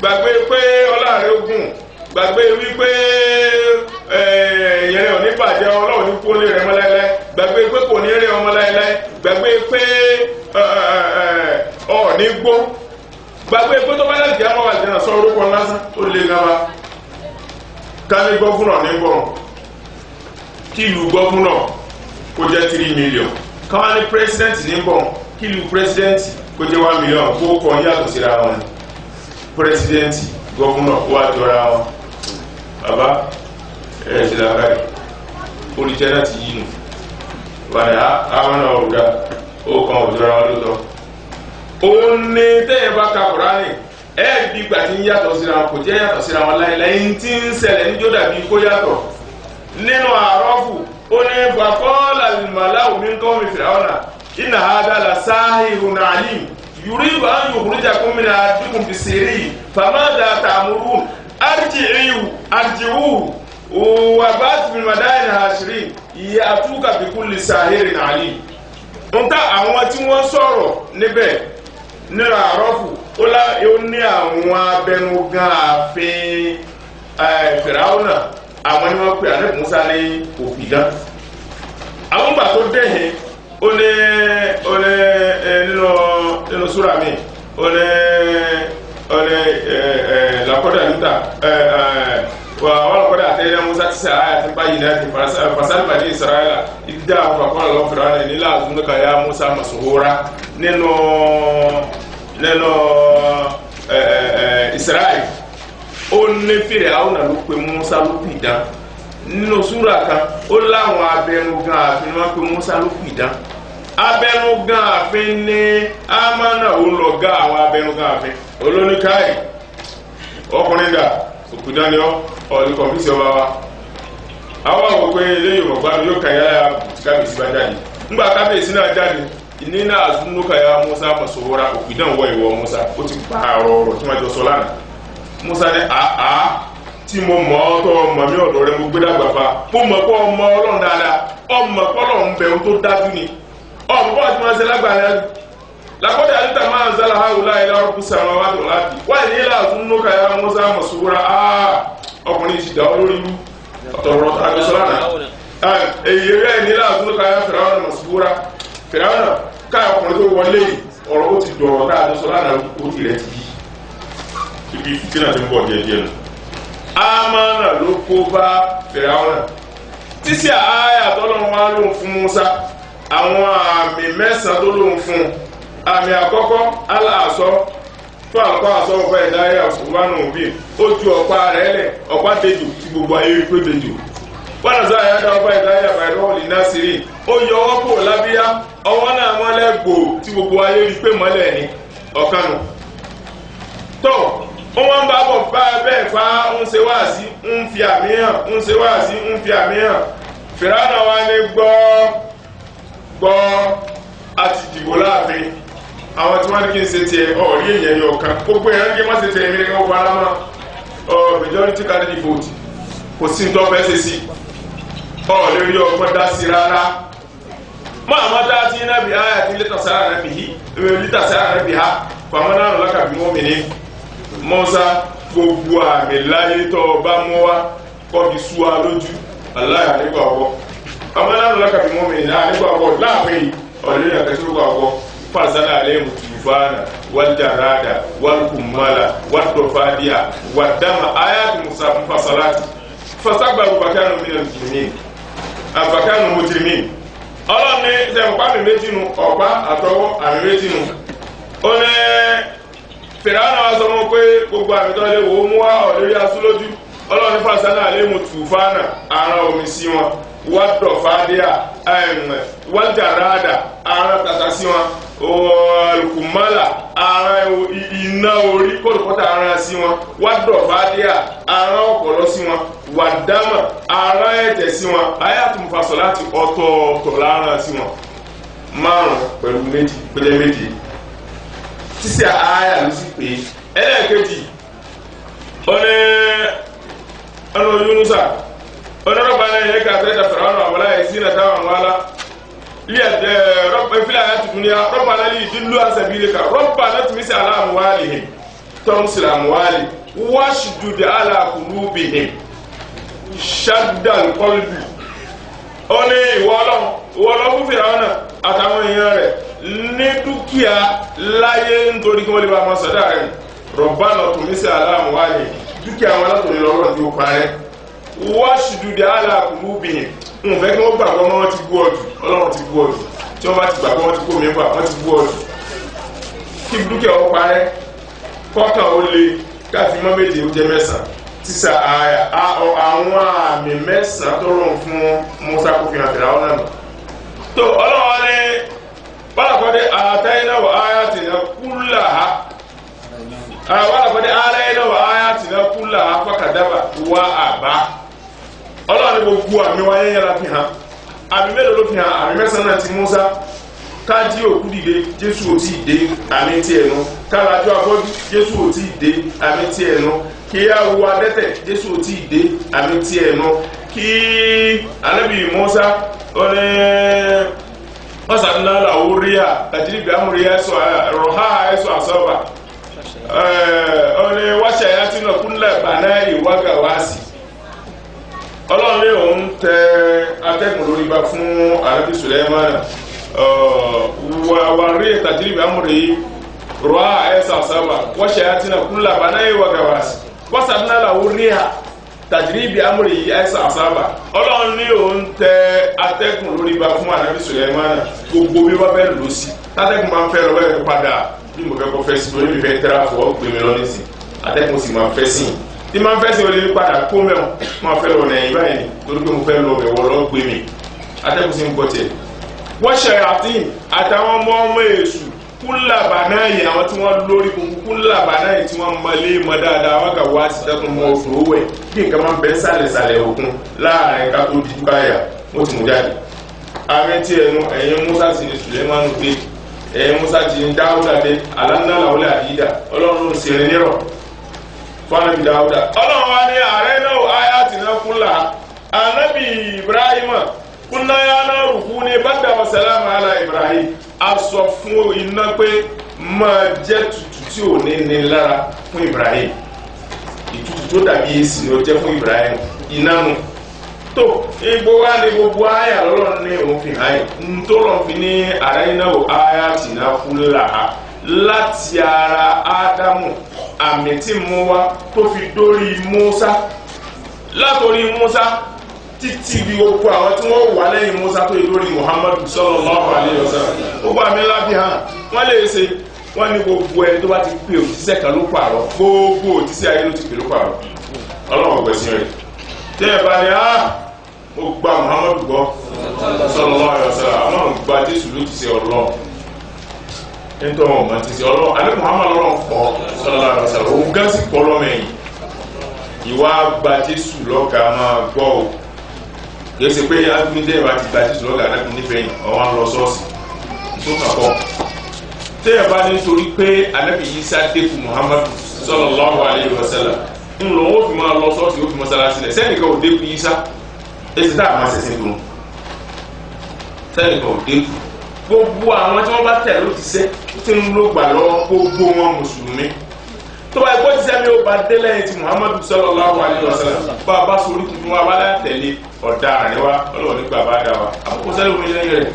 gbàgbé pé ọlá rẹ̀ ogun gbàgbé wípé ẹ̀yẹrẹ ò ní bàjẹ́ ọlọ́run ní kólé rẹ̀ mọ́lẹ́lẹ́ gbàgbé pé kò ní rẹ̀ ọmọ láìláì gbàgbé pé ní gbó gbàgbé pé tó bá láti jẹ́ àwọn àjẹ́nà sọ orúkọ lásán ó lè gaba ká ní gọ́fúnà ní gbọ́n kí ìlú gọ́fúnà kó jẹ́ 3 million káwá ní pírẹsidẹ́ǹtì ní gbọ́n kí ìlú pírẹsidẹ́ǹtì kó jẹ́ 1 million kó kọ́ yàtọ̀ síra wọn ni pírẹsidẹ́ǹtì gọ́fúnà kó wá jọra wọn bàbá ẹ̀ ṣe làbáyé olùjẹ́ náà ti yí nù wàdà àwọn náà ọ̀gá ó kan òjòra wọn lóòótọ́ òun ní tẹ́yẹ̀ bá ka Kùránì ẹ̀ẹ́dì gbà tí ń yàtọ̀ síra wọn kò jẹ́ yàtọ̀ síra wọn láìláì tí ń ṣẹlẹ̀ níjó dàbí kó yàtọ̀ nínú Àrọ́fù ó ní faqala al-mala'u min qawmi Fir'auna inna hadha la sahirun 'alim yuridu an yukhrijakum min ardikum bisihrihi famadha ta'murun arji'uhu wa ba'ath fil madaini hashirin ya'tuka bi kulli sahirin 'alim. Nta àwọn tí wọ́n sọ̀rọ̀ níbẹ̀ nínú Àrọ́fù ó ní àwọn abẹnugan ààfin Fìràwọ̀nà àwọn ni wọ́n pè ànábì Mùsá ní òpìdán àwọn gbà tó dẹ̀yìn ó ní nínú súra mi ó ní làkọ́dà níta ولقد آتينا موسى 9 آيات بينات فاسأل بني إسرائيل إذ جاءهم فقال لهم فرعون إني لأظنك يا موسى مسحورا nínú Israel ó ní Fíráúnà ló pe Musa ló pìdán nínú súra kan ó láwọn abẹnugan ààfin wọn pe Musa ló pìdán abẹnugan ààfin ní Ámánà ó lọ gá àwọn abẹnugan ààfin olóníkàì ọkùnrin dà òkúdán ni ọ̀lẹ́ kọ̀m̀pútì ọba wa àwọn àwọn pé ilé yorùbá yóò kàyà kábíyèsí bá jáde ńgbà kábíyèsí náà jáde ìní náà àzúnú kàyà Musa masòwòrán òkúdán wọ ìwọ Musa ó ti pa ọ̀rọ̀ tí wọ́n jọ sọ lánàá Musa ní àá tí mo mọ̀ ọ́ tó ọmọ mi ọ̀dọ̀ rẹ mo gbé dàgbà fa mo mọ̀ pé ọmọ Ọlọ́run dáadáa ọmọ Ọlọ́run bẹ̀rù tó dájú ni ọmọ bọ́ọ̀ tí wọ́n ṣe lágbàáyé لقد علمت ما أنزل هؤلاء إلى رب السماوات والأرض وإني لأظنك يا موسى مسحورا ọkùnrin ti dá olórí ìlú ọ̀tọ̀rọ̀ àgbẹ̀sọ́lánà èyí rẹ̀ ní láàzúnú káyà Fìràwọ̀nà masúbúrà Fìràwọ̀nà káyà ọkùnrin tó wọlé ọ̀rọ̀ ó ti dọ̀rọ̀ káàdọ́sọ́lánà ó ti rẹ̀ ti yí ibi fìtínà ti ń bọ̀ díẹ̀díẹ̀ nù Ámánà ló kó bá Fìràwọ̀nà tíṣì àáyà tọ́lọ́run wá lóhun fún Musa àwọn àmì 9 tó lóhun fún àmì àkọ́kọ́ aláàsọ tó àkọ́ àsọ ọ̀pá ìdáyà ọ̀sùnwánù òbí ó ju ọ̀pá rẹ̀ lẹ̀ ọ̀pá dejò tí gbogbo ayé pé dejò wọ́n àzá àyádá ọ̀pá ìdáyà bàìlọ́ọ̀lì násìrì ó yọ ọwọ́ kò lábíyá ọwọ́ náà mọ́lẹ̀ gbò tí gbogbo ayé rí pé mọ́lẹ̀ ní ọ̀kanù tó wọ́n bá bọ̀ bá bẹ́ẹ̀ fa ń ṣe wáàsí ń fi àmì hàn ń ṣe wáàsí ń fi àmì hàn Fìràwọ̀nà wa ní gbọ́ àti dìbò láàfin àwọn tí wọ́n ní kí n ṣe tiẹ̀ ọ̀rí èèyàn yọ kan gbogbo èèyàn kí wọ́n ṣe tiẹ̀ mi ní káwọn fara mọ́ majority candidate vote kò sí tó fẹ́ ṣe sí lè rí ọgbọ́n dá sí rárá máa má dá sí náà bí i àti lítà sára náà bí ha fàmọ́ náà lọ́kà bí wọ́n mi ní Mùsá gbogbo àmì láyé tó bá mọ́ wá kọ́ fi sú wa lójú aláyà nígbà ọkọ̀ fàmọ́ náà lọ́kà bí wọ́n mi ní nígbà ọkọ̀ láàfin ọ̀lẹ́yìn àkẹ́sọ́ ọkọ̀ فأرسل عليهم الطوفان والجراد والقمل والضفادع والدم آيات مفصلات فاستكبروا فكانوا من المجرمين فكانوا مجرمين Ọlọ́run ní sẹ́wọ̀n àmì méjì nu ọ̀pá àtọwọ́ àmì méjì nu ó ní Fìràwọ̀nà wa sọ wọn pé gbogbo àmì tó lè wò ó mú wá ọ̀lẹ́rí asú lójú Ọlọ́run ní fàṣánà àlémù tùfánà àrùn omi sí wọn wàdọ̀fàdíà wàjàràdà àrùn tàtà sí wọn olùkùmọ́là àrùn iná orí kòlùkọ́tà àrùn sí wọn wàdọ̀fàdíà àrùn ọ̀pọ̀lọ́ sí wọn wàdámà àrùn ẹ̀jẹ̀ sí wọn ayatollah fasọ láti ọ̀tọ̀ọ̀tọ̀ láàrùn sí wọn 5 pẹ̀lú méjì tíṣà àyà ló sì pé ẹlẹ́ẹ̀kejì ọ̀nà Yunusa ربنا إنك أتيت فرعون ولا يزينة ولا رب في الحياة الدنيا ربنا ليضلوا عن سبيلك ربنا اطمس على أموالهم تمس أموالهم واشدد على قلوبهم شد القلب ó ní ìwọ Ọlọ́run fún Fíráúnà àtàwọn èèyàn rẹ̀ ní dúkìá láyé nítorí kí wọ́n lè bá máa sọ̀dá rẹ̀ Rabbana tumis ala amwalihim dúkìá wọn látòrí lọ́rọ̀ tí ó parẹ́ wáṣùdùdì aláàkùnlúbìnrin ń fẹ́ kí wọ́n gbàgbọ́ wọn ti bú ọdù Ọlọ́run ti bú ọdù tí wọ́n bá ti gbàgbọ́ wọn ti kó mẹ́fà wọ́n ti bú ọdù kí dúkìá ó parẹ́ kọ́kàn ó le káfí mọ́ méje ó jẹ́ mẹ́sàn-án sísà àwọn àmì mẹ́sàn-án tó rọrùn fún Musa kó fi hàn tẹ̀lé àwọn náà tó ọlọ́wọ́ ní wàlàkọ́dé àtẹ́yìnà wà ayatina kullaha wàlàkọ́dé àtẹ́yìnà wà ayatina kullaha fakadaba wà àbá ọlọ́wọ́ ní gbogbo àmì wáyé yẹra fi hàn àmì mélòó ló fi hàn àmì mẹ́sàn-án ti Musa kájí òkú dìde Jésù ò tí ì dé àmì tí ẹnu kálájú afọ́jú Jésù ò tí ì dé àmì tí ẹnu kí awo adẹ́tẹ̀ Jésù ò tí ì dé àmì tí ẹnu kí Ànábì Musa ọ̀sán náà làwọn ríà tàjírí bí amúrí ẹ̀sọ́ rọ̀há ẹ̀sọ́ àsọ́bà ọ̀nẹ́ wáṣà yá tí náà kúnlẹ̀ bàná ìwágà wá sí ọlọ́run lé òun tẹ atẹ́gùn lórí bá fún Ànábì Sùlẹ́mánà wà rí tàjírí bí amúrí rọ̀há ẹ̀sọ́ àsọ́bà wáṣà yá tí náà kúnlẹ̀ bàná ìwágà wá sí wáṣà náà làwọn ríà tàjíríbi amúrí ẹ̀sà àsábà ọlọ́run ní òun tẹ atẹ́gùn lórí ba fún Ànábì Sùlẹ́mánà gbogbo bí wọ́n fẹ́ lò sí tátẹ́gùn máa ń fẹ́ lọ́wọ́ ẹ̀ padà bí mo fẹ́ kọ́ fẹ́ sí torí mi fẹ́ tẹ́ra fọ́ gbé mi lọ́ní sí atẹ́gùn sì máa fẹ́ sí tí máa ń fẹ́ sí olè padà kó mẹ́wọ̀n máa fẹ́ lọ nẹ̀yìn báyìí ni torí pé mo fẹ́ lọ bẹ̀ wọ́ lọ́ gbé mi atẹ́gùn sì ń gbọ́ tiẹ̀ wọ́n ṣe àtìyìn àtàwọn ọmọ èṣù kúlàbánáyì àwọn tí wọ́n lórí gbogbo kúlàbánáyì tí wọ́n mọlé mọ dáadáa wọ́n kà wá sí tẹ́kùn mọ́ oṣù owó ẹ̀ kí nǹkan máa ń bẹ sàlẹ̀sàlẹ̀ òkun láàrin ká tó di báyà wọ́n ti mú jáde. àmì tí ẹnu ẹ̀yin Musa ti ní Sùlẹ́mánù dé ẹ̀yin Musa ti ní Dáúdà dé alánàlà wọlé àdídà ọlọ́run ló ń ṣe nírọ̀ fún Ànábì Dáúdà. ọlọ́run wa ní ààrẹ náà áyá tì náà kúnlà Ànábì Ibrahima kúnlá yá náà rùkú ní bàdà wa sàlámù alá Ibrahim a sọ fún iná pé máa jẹ́ tutù tí ò ní lára fún Ibrahim ìtutù tó dàbí èsì ni ó jẹ́ fún Ibrahim iná nu tó igbó wa ní gbogbo àyà lọ́rọ̀ ní òfin àyè tó lọ́n fi ní ààrẹ iná ò àyà tì náà kú là láti ara Ádámù àmì tí mú wá tó fi dórí Mùsá látòrí Mùsá títí bí gbogbo àwọn tí wọ́n wà lẹ́yìn Musa tó ìdórí Muhammadu sallallahu alaihi wasallam gbogbo àmì ńlá fi hàn wọ́n lè ṣe wọ́n ní gbogbo ẹni tó bá ti pè òjíṣẹ́ kan ló pààrọ̀ gbogbo òjíṣẹ́ ayé ló ti pè ló pààrọ̀ ọlọ́run ọ̀gbẹ̀sìn rẹ̀ tí ẹ̀ bá ní mo gba Muhammadu gbọ́ sallallahu alaihi wasallam àwọn gba Jésù ló ti ṣe ọlọ́run nítorí wọn mọ̀ ti ṣe ọlọ́run alẹ́ Muhammadu ọlọ́run kọ́ sallallahu alaihi wasallam òun gán sì kọ́ lọ́mẹ̀yìn ìwà gba Jésù lọ́gà máa gbọ́ ò kìí ṣe pé agbẹ́dẹ́ ìwà ti gba Jésù lọ́gà láti nífẹ̀ẹ́ yìí ọ̀wọ́n lọ sọ́ọ̀sì tó kàkọ́ tẹ́yẹ̀ bá nítorí pé Ànábì Ìsá dẹ́kun Muhammadu sallallahu alaihi wasallam ń lọ ó fi máa lọ sọ́ọ̀sì ó fi mọ́sálásí lẹ̀ sẹ́nìkan ò dẹ́kun Ìsá èsì tá a máa ṣẹ̀ṣẹ̀ dùn sẹ́nìkan ò dẹ́kun gbogbo àwọn tí wọ́n bá tẹ̀ ló ti sẹ́ tí ń ló gbà lọ́wọ́ gbogbo wọn mùsùlùmí tó bá ẹgbẹ́ tíṣẹ́ mi ó bá dé lẹ́yìn tí Muhammadu sallallahu alaihi wasallam bá a bá sori tuntun wa wá láyà tẹ̀lé ọ̀daràn ni wa ọlọ́wọ́ nígbà bá dá wa àkókò sẹ́lẹ̀ omi lẹ́yìn rẹ̀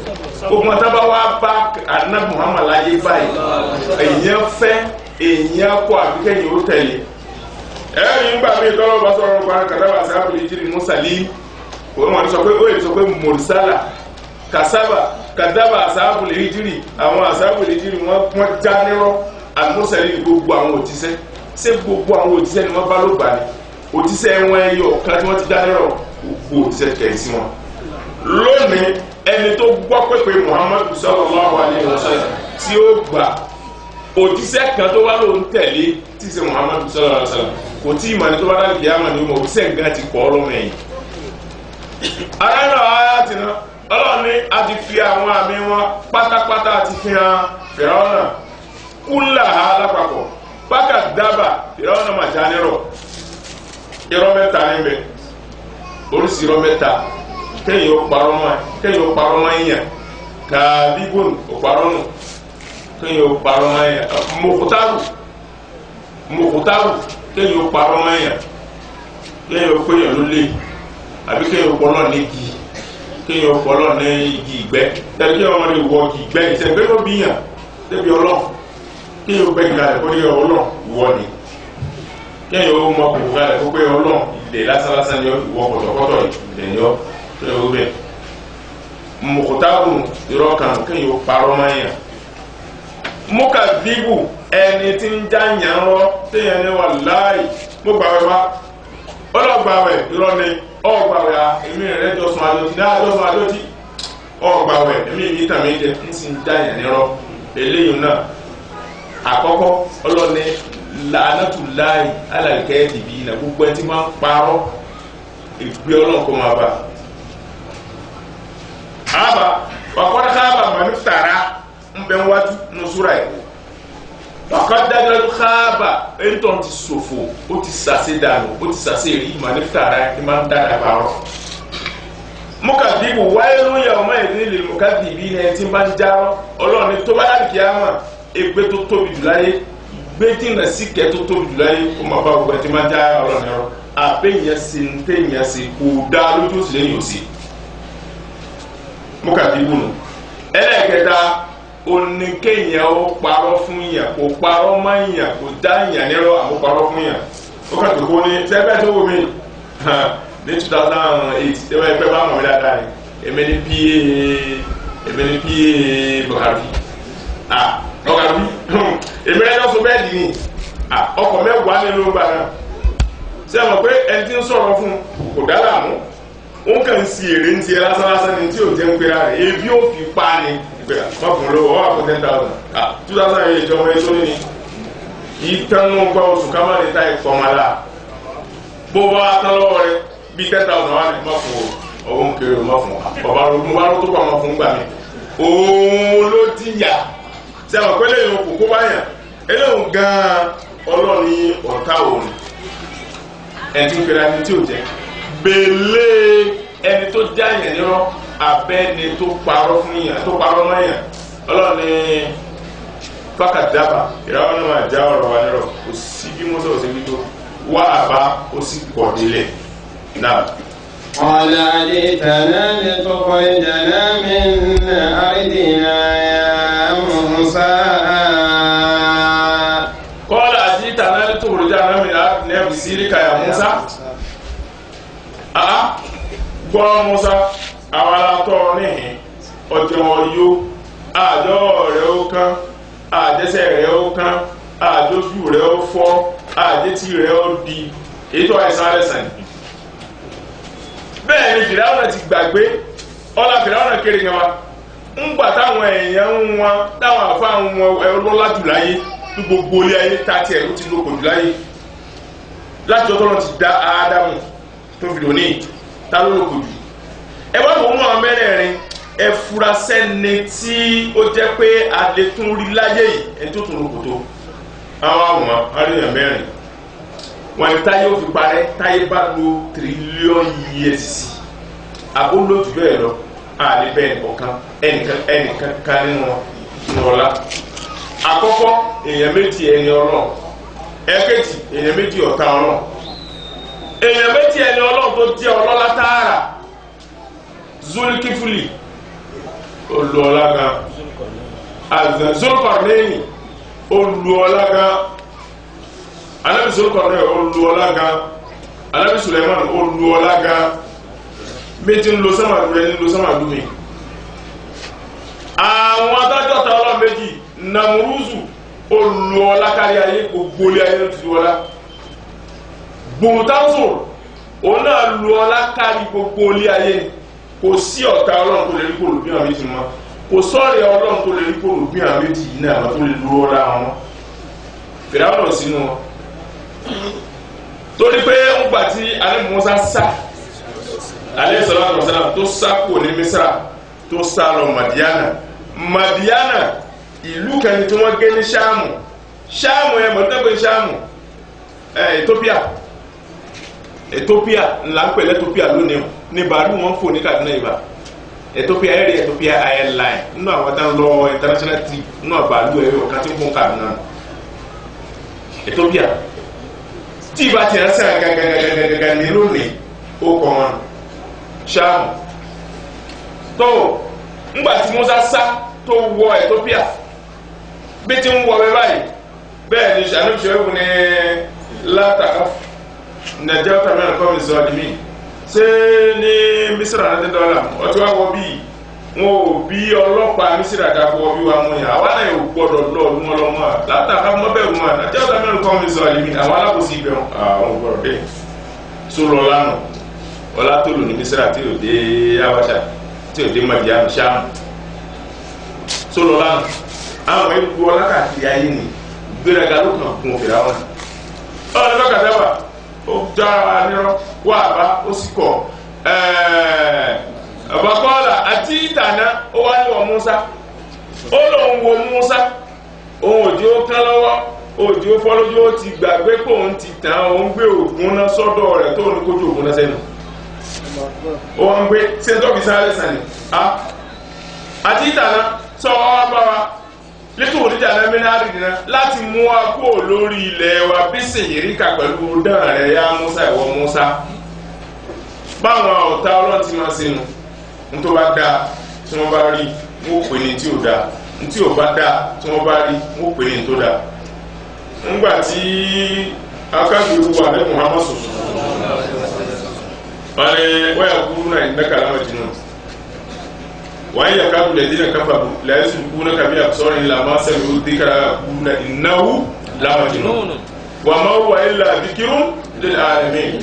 gbogbo ọ̀tá bá wá bá Ànábì Muhammad láyé báyìí èèyàn fẹ́ èèyàn kọ́ àbíkẹ́yìn ó tẹ̀lé ẹ̀yìn gbà mí tọ́lọ́ bá sọ̀rọ̀ nípa kàdábà sábà lè jírí mùsàlì òun wọn sọ pé ó yẹ sọ pé mùsàlà kàsábà kàdábà sábà lè jírí àwọn àsábà lè jírí wọn já nírọ́ àmúsẹ̀lì gbogbo àwọn òjíṣẹ́ ṣé gbogbo àwọn òjíṣẹ́ ni wọ́n bá ló gbà ní òjíṣẹ́ wọn ẹyọ ọ̀kan tí wọ́n ti dá nírọ̀ gbogbo òjíṣẹ́ kẹ̀ sí wọn. lónìí ẹni tó gbọ́ pépé Muhammadu sallallahu alaihi wasallam tí ó gbà òjíṣẹ́ kan tó wá ló ń tẹ̀lé tí í ṣe Muhammadu sallallahu alaihi wasallam kò tí ì mọ̀ ní tó bá dá lè yàmà ní òjíṣẹ́ nǹkan ti kọ́ ọlọ́mọ ẹ̀yìn. aráàlú ayá ti ná ọlọ́run ní a ti fi àwọn àmì wọn pátápátá ti fi hàn Fíráúnà kúlà alápapọ̀ bákà dábà Fíráúnà màjánirọ̀ irọ́ mẹ́ta níbẹ̀ oríṣi irọ́ mẹ́ta kéèyàn ó parọ́ mọ́ èèyàn kàbíbòn ó parọ́ nù kéèyàn ó parọ́ mọ́ èèyàn mọ̀kútàrù kéèyàn ó parọ́ mọ́ èèyàn kéèyàn ó péyàn ló lé àbí kéèyàn ó pọ́nlọ́ ní igi kéèyàn ó pọ́nlọ́ ní igi ìgbẹ́ tàbí kéèyàn ọmọdé wọ igi ìgbẹ́ ìṣẹ́gbẹ́ ló bíyàn débi ọlọ́run kéèyàn ó gbẹ́gi kalẹ̀ kó ní ọlọ́run wọ ni kéèyàn ó mọ kòkó kalẹ̀ kó pé ọlọ́run ilẹ̀ lásánlásán ni ìwọ kọ̀tọ̀kọ̀tọ̀ ilẹ̀ ni ọ kéèyàn ó bẹ̀ mọ̀kútàrù irọ́ kan kéèyàn ó parọ́ mọ́ èèyàn mukadibu ẹni tí ń já yàn rọ téèyàn ní wàláì mo gbàwẹ̀ wá ọlọ́gbàwẹ̀ irọ́ ni ọgbàwẹ̀ èmi rẹ̀ jọsùn àjọtí dájọ́sùn àjọtí ọgbàwẹ̀ èmi yìí tàmí jẹ ń sì ń já yàn nírọ́ eléyìí náà àkọ́kọ́ ọlọ́ni làánàtúláì alàlùkẹ́ dìbì iná gbogbo ẹni tí máa ń parọ́ ìgbé ọlọ́run kó máa bà ábà wàkọ́dá káàbà màmí tààrà ń bẹ wájú nùsúra ẹ̀ wàkọ́dájọ́ káàbà ẹ̀ńtọ́ ti ṣòfò ó ti sàṣẹ dànù ó ti sàṣẹ rí màmí tààrà ẹ̀ máa ń dára parọ́ mukadibu wáyé ló yẹ ọmọ ìdílé lè mukadibi ní ẹni tí máa ń járọ́ ọlọ́run tó bá dàbí kíámà egbe tó tóbi jù láyé gbẹ́dínà síkẹ́ tó tóbi jù láyé kó máa bá gbogbo ẹ̀ tí máa ń já ọlọ́run ẹ̀rọ àbẹ̀yẹn sí ń tẹ̀yẹn sí kò dá lójú òsì lẹ́yìn òsì mukadibu nù ẹlẹ́ẹ̀kẹta oníkéyàn ó parọ́ fún yàn kò parọ́ mọ́ yàn kò dá yàn nírọ́ àmọ́ parọ́ fún yàn ó kàn tó kó ní sẹ́fẹ́ tó wù mí ní 2008 ẹgbẹ́ ẹgbẹ́ bá mọ̀ mí dáadáa ni èmi ní pa Buhari èmi ẹjọ́ so bẹ́ẹ̀ dì ní ọkọ̀ mẹ́wàá nínú ọgbà náà ṣé ẹ mọ̀ pé ẹni tí ń sọ̀rọ̀ fún kò dá láàmú ó kàn sí èrè ń tiẹ̀ lásán ní tí ò jẹ́ ń pera rẹ̀ ebi ó fi pa ni má fún lówó ọ́ àpò 10,000 2008 ìjọba ètò ní ìtànú gba oṣù kámánì táì fọmọlá bó bá tán lọ́wọ́ rẹ̀ bí 10,000 wà ní má fún ọwọ́ ń kéré má fún ọba rògbòn bá tó pa má fún gbà mí òun ló dìyà tí a mọ̀ pé lẹ́yìn òkú báyà eléhùn gan-an ọlọ́ni ọ̀tá òun ẹni tí ń pera ẹni tí ò jẹ́ gbélé ẹni tó já yẹn nírọ́ abẹ́ni tó parọ́ fún yàn tó parọ́ mọ́ yàn ọlọ́ni fákàdábà ìràwọ̀ náà máa já ọ̀rọ̀ wa nírọ̀ kò sí bí mọ́sọ̀ òsè bí tó wá àbá ó sì kọ̀ délẹ̀ náà. قال أجئتنا لتخرجنا من أرضنا يا موسى قال أجئتنا لتخرجنا من أرضنا بسحرك يا موسى gbọ́ Musa àwọn alátọ́ níhìn ọjọ́ ọyọ́ àjọ rẹ̀ ó kán àjẹsẹ̀ rẹ̀ ó kán àjọjú rẹ̀ ó fọ́ àjẹtí rẹ̀ ó di ètò àìsàn àrẹsàn bẹ́ẹ̀ ni Fìráúnà ti gbàgbé ọlá Fìráúnà kéré gan wa ńgbà táwọn èèyàn ń wọn táwọn àfa ń wọn ọlọ́lá jù láyé ní gbogbo ilé ayé tàti ẹ̀ ló ti lóko jù láyé láti ọjọ́ náà ti dá Ádámù tó fi lóní ta ló lóko jù ẹ wá wọ́n mú àwọn mẹ́rẹ̀ẹ̀rin ẹ fura sẹ́ni tí ó jẹ́ pé adé tún rí láyé yìí ẹni tó tún lóko tó àwọn àwòrán aríyàn mẹ́rin wọn ni táyé ó fi parẹ́ táyé bá lo tírílíọ̀nù years sí àbólójú bẹ́ẹ̀ lọ àlebẹ́ ẹnìkan kan nínú ọ̀la àkọ́kọ́ èèyàn méjì ẹni ọlọ́run ẹ̀kejì èèyàn méjì ọ̀tá ọlọ́run èèyàn méjì ẹni ọlọ́run tó jẹ́ ọlọ́lá tààrà Zulkifli olùọlá gan Zulkarnaini olùọlá gan Ànábì Zulkarnaini olùọlá gan Ànábì Suleiman olùọlá gan méjì ń lo sámàlú rẹ ní lo sámàlú mi àwọn adájọ́ ta ọlọ́run méjì Namuruzu olùọlá kárí ayé gbogbo ilé ayé ló ti wọlá gbòmùtánsò òun náà lu ọlá kárí gbogbo ilé ayé kò sí ọ̀tá ọlọ́run tó lè rí kòrò bí àwọn méjì mọ́ kò sọ́ọ̀rẹ́ ọlọ́run tó lè rí kòrò bí àwọn méjì yìí náà tó lè lu ọlá wọn Fìráúnà sínú wọn torí pé ń gbà tí alẹ́ Mùsá sá alẹ́ sọ̀rọ̀ àtọ̀sánà tó sá kò ní Mísírà tó sá lọ Màdíánà ìlú kan tí wọ́n gé ní Ṣáàmù ẹ̀ mọ̀tẹ́gbẹ̀ Ṣáàmù Ethiopia ńlá ń pèlè Ethiopia lónìí ní bàálù wọn fò ní Kaduna ìbá Ethiopia airline nínú àwọn tá ń lọ international trip nínú àbàálù ẹ̀rọ ọ̀kan tí ń fún Kaduna Ethiopia tí ìbá ti rán sẹ́yìn gàgàgàgàgà ní lónìí ó kọ́ wọn Ṣáàmù tó ńgbà tí Musa sá tó wọ Ethiopia bí ti ń wọ bẹ́ẹ̀ báyìí bẹ́ẹ̀ ni sànúṣẹ́wò ní látàkà Nàìjíríà mẹ́rin kọ́ mi sọ ọ́ di mí ṣé ní Mísírà náà $10 ọtí wá wọ bíi wọn ò bí ọlọ́pàá mísírà dàpọ̀ bí wa mú yàn àwa náà ò gbọ́dọ̀ lọ ọdún ọlọ́mọ látàkà mọ́bẹ̀rù wọn àti ọ̀dà mẹ́rin kọ́ mi sọ àlìmí àwọn alábòsí ibẹ̀ àwọn gbọ́dọ̀ dé sólọ lánàá ọlá tó lò ní mísírà tí ò dé Abáṣà tí ò dé Madian Ṣáàmù sólọ lánàá àwọn ewu ọlá káàkiri ayé ni gbéraga ló kàn kún òfin àwọn ọ̀nà lọ́kàtẹ́wà ó já nírọ́ wà bá ó sì kọ̀ ọ̀bàkọ́ọ̀là àti ìtànà ó wá ní wọ Musa ó lòun wo Musa òun òjò ó kán lọ́wọ́ òjò ó fọ́ lójú ó ti gbàgbé pé òun ti tàn òun gbé ògùn náà sọ́dọ̀ rẹ̀ tó ní kójú ògùn náà sẹ́nu ó wọ́n gbé sẹ́ńtọ́ọ̀kì sáré sàní àti ìtànà sọ wá bá wa nítorí oníjà náà mẹ́nàárì nìyẹn láti mú wa kúrò lórí ilẹ̀ wa bí sèyíríkà pẹ̀lú dán rẹ̀ yá Musa ìwọ Musa báwọn ọ̀tá Ọlọ́run ti máa ṣe nù ntó bá dáa tí wọ́n bá rí wọ́n pè ní tí ò dáa ntí ò bá dáa tí wọ́n bá rí wọ́n pè ní tó dáa ńgbà tí akágbèrú wà ní Muhammad sọ̀sọ̀ wọ́n ní wọ́n yà kúrú náà ìdílé kàlámà jìnnà wọ́n yà kábù lẹ́dínà káfà lẹ́yìn sùn kúrú náà kàbí àbùsọ̀rọ̀ ńlá máa sẹ́mi ó dé kára kúrú náà ìnáwó lámà jìnnà wà má wà ilà dìkírún lil alamin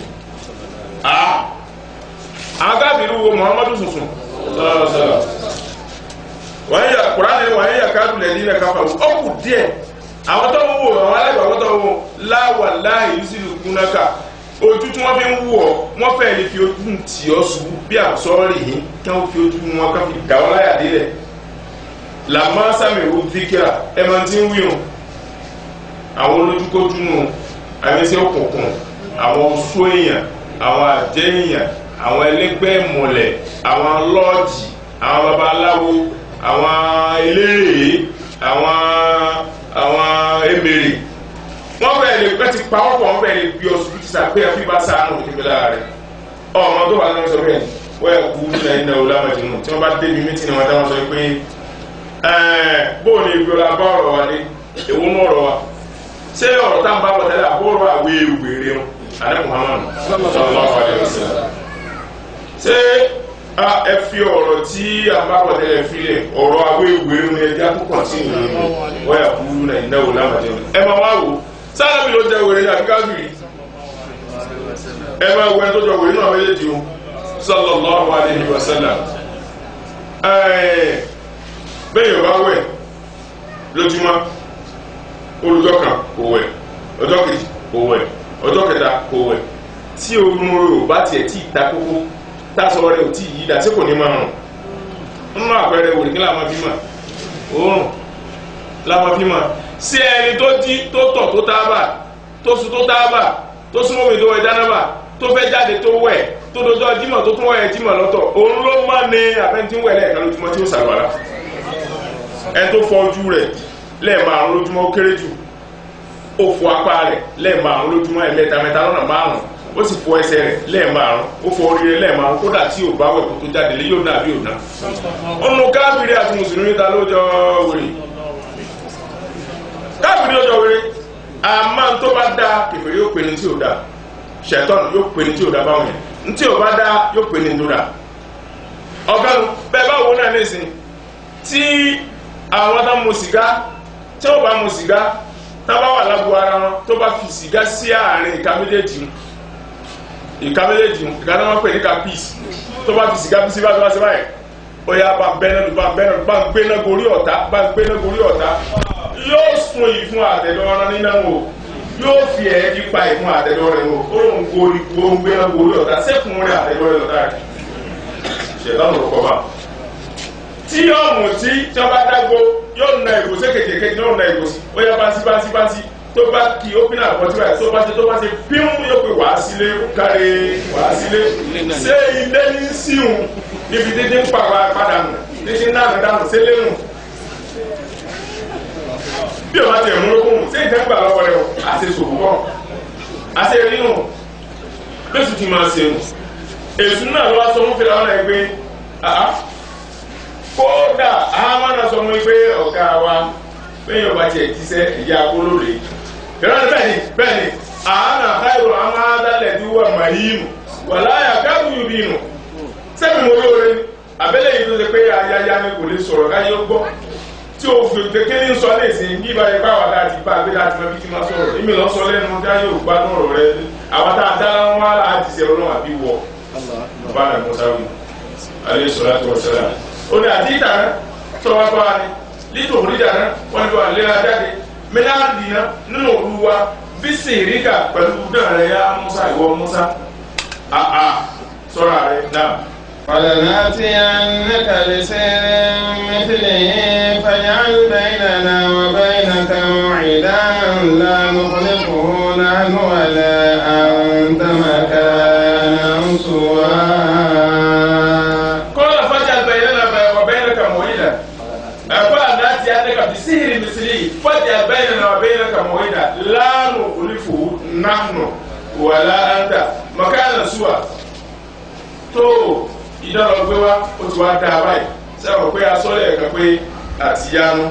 agábìrú wo Muhammadu sùsùn sọ́lọ́sọ́lọ́ wọ́n yà kùránì wọ́n yà káàdùn lẹ́ni ilẹ̀ káfà ó kù díẹ̀ àwọn tó ń wò àwọn aláìgbàgbọ́ tó ń wò láwà láì sílù kúnáka ojú tí wọ́n fi ń wò ọ́ wọ́n fẹ́ lè fi ojú tì ọ́ ṣubú bí àbùsọ́rì yìí kí wọ́n fi ojú wọn ká fi dà wọ́n láyà délẹ̀ làmá sàmì ìwò fíkìrà ẹ máa ti ń wíwọ̀n àwọn olójúkójú nù àyẹ̀sẹ̀ òkùnkùn àwọn oṣù èèyàn àwọn àjẹ́ èèyàn àwọn ẹlẹgbẹ́ ìmọ̀lẹ̀ àwọn lọ́ọ̀jì àwọn babaláwo àwọn eléré àwọn emèrè wọ́n bẹ̀rẹ̀ lè pẹ́ ti pa wọ́n pọ̀ wọ́n bẹ̀rẹ̀ lè bí ọsùn ti sàpé ẹ̀fí bá sáànù ìpínlẹ̀ rẹ̀ ọmọ tó wà lọ́wọ́ sọ bẹ́ẹ̀ wọ́n yẹ kú ní ẹ̀yìn náà lámàjìnnú tí wọ́n bá débi mítìnì wọn táwọn sọ pé bóun ni ìgbéra bá ọ̀rọ̀ wa dé èwo ní ọ̀rọ̀ wa ṣé ọ̀rọ̀ tá à ń bá bọ̀ tẹ́lẹ̀ àbúrò àwẹ̀ ìwéré wọn àdé Muhammad sallallahu alaihi wasallam ṣé ẹ fi ọ̀rọ̀ tí àbábọ̀dẹ́lẹ̀ filẹ̀ ọ̀rọ̀ awé ìwé ní ẹja tó kàn sí ìlú wọ́n yà kúrú náà ìnáwó lámàjẹ́ ẹ máa wá wò sáàbì ló jẹ wèrè àbí káfíìrì ẹ máa wọ ẹ tó jọ wèrè náà méjèèjì o sallallahu alaihi wasallam bẹ́ẹ̀ yóò bá wẹ̀ lójúmọ́ olùjọ́ kan kò wẹ̀ ọjọ́ kejì kò wẹ̀ ọjọ́ kẹta kò wẹ̀ tí oorun rẹ̀ ò bá tiẹ̀ tí ì ta kókó tásọ rẹ̀ ò tí yí dá tí kò ní máa rùn nínú àpẹẹrẹ wòlé kí láàmà bímọ òórùn láàmà bímọ sí ẹni tó jí tó tọ̀ tó tábà tó sùn tó tábà tó súnmọ́ mi tó wẹ̀ jánábà tó fẹ́ jáde tó wẹ̀ tó dojọ́ jímọ̀ tó tún wẹ̀ jímọ̀ lọ́tọ̀ òun ló má ní àfẹ́ntí wẹ̀ lẹ́ẹ̀kan lójúmọ́ tí ó sàlùwàlá ẹni tó fọ ojú rẹ̀ lẹ́ẹ̀márùn lójúmọ́ ó kéré jù ó fọ apá rẹ̀ lẹ́ẹ̀márùn lójúmọ́ ẹ̀mẹ́ta mẹ́ta lọ́nà márùn ó sì fọ ẹsẹ̀ rẹ̀ lẹ́ẹ̀márùn ó fọ orí rẹ̀ lẹ́ẹ̀márùn kódà tí ò bá wẹ̀ kó tó jáde lé yóò náà bí ò náà ọ̀nà káfíìrì àti mùsùlùmí ta ló jọ wèrè káfíìrì ló jọ wèrè àmọ́ tó bá dá kèfèrí yóò pè ní tí ò dá ṣẹ̀tọ́nù yóò pè ní tí ò dá báwọn yẹn ní tí ò bá dá yóò pè ní tó dá ọ̀gánu bẹ́ẹ̀ báwo náà nísìn tí àwọn tó mu sìgá tí ó bá mu sìgá tá bá wà lágbo ara wọn tó bá fi sìgá sí àárín ìka méjèèjì ìka náà wọ́n pè ní kapis tó bá fi sìgá bí sí bá sí báyìí ó yá bá bẹ́ẹ̀ náà bá ń gbé náà gorí ọ̀tá yóò sun ìfún àtẹ̀dọ́ ọ̀rọ̀ nínú o yóò fi ẹ̀ẹ́dì pa ìfún àtẹ̀dọ́ rẹ̀ o ó lóun gbé náà gorí ọ̀tá sẹ́kùn rẹ̀ àtẹ̀dọ́ rẹ̀ ọ̀tá rẹ̀ ṣẹ̀dá ló kọ́ bá tí yóò mú tí wọ́n bá dágbó yóò na ìgòsí kékeré yóò na ìgòsí ó yá báńsí tó bá kí ó pín àpọ̀tí rẹ̀ tó bá ṣe pín yóò pé wàá sílé kárí wàá sílé ṣé ilé ní síhùn níbi dídí ń padà nù dídí náà dànù sílé nù bí o bá ti ẹ̀mú lókùn ṣé ìjẹ́ gbà lọ́wọ́ rẹ̀ o àti ṣòwò àti ríhùn lóṣù tí máa ṣe nù èsù náà ló wá sọ fún fìlà ọ̀nà ẹgbẹ́ kódà àmàna sọ mú pé ọ̀gá wa bẹ́ẹ̀ ọba tiẹ̀ ti sẹ́ ìyá akólóore ìrọ̀lẹ́ bẹ́ẹ̀ ni àánà káyọ̀ àmàdálẹ̀ tí wọ́n màhíìmù wà láyà káàbù yìí bínú sẹ́mi mo lóore abẹ́lẹ̀ yìí ló ṣe pé ayáyá ni kò lè sọ̀rọ̀ káyé ó gbọ́ tí o fi kékeré ń sọ lè sìn bí ìbáyé bá wà láti bá gbé láti mọ bí tí máa sọ̀rọ̀ èmi lọ sọ lẹ́nu tí a yóò gbádùn ọ̀rọ̀ rẹ àwọn tá a dá wọn láti ṣe ọlọ́run àbí wọ bá nà mọ́ sáwì alẹ́ sọ̀rọ̀ àti ọ̀sẹ̀lá ó ní àti ìtàn tó wá bá wa ni lítò oníjà náà wọ́n ní wà lẹ́la jáde mílíọ̀nù náà nínú olúwa bí sèríkà pẹ̀lú náà rẹ̀ yá Musa ìwọ Musa sọ̀rọ̀ rẹ̀ náà. ولنأتينك بسحر مثله فاجعل بيننا وبينك موعدا لا نخلفه نحن ولا أنت مكانا سوى قال فاجعل بيننا وبينك موعدا فلنأتينك بسحر مثله فاجعل بيننا وبينك موعدا لا نخلفه نحن ولا أنت مكانا سوى tó ìdánwò gbé wá ó ti wá dá a báyìí sẹ́wọ̀n pé asọ́lẹ̀ ẹ̀kan pé àtìyanu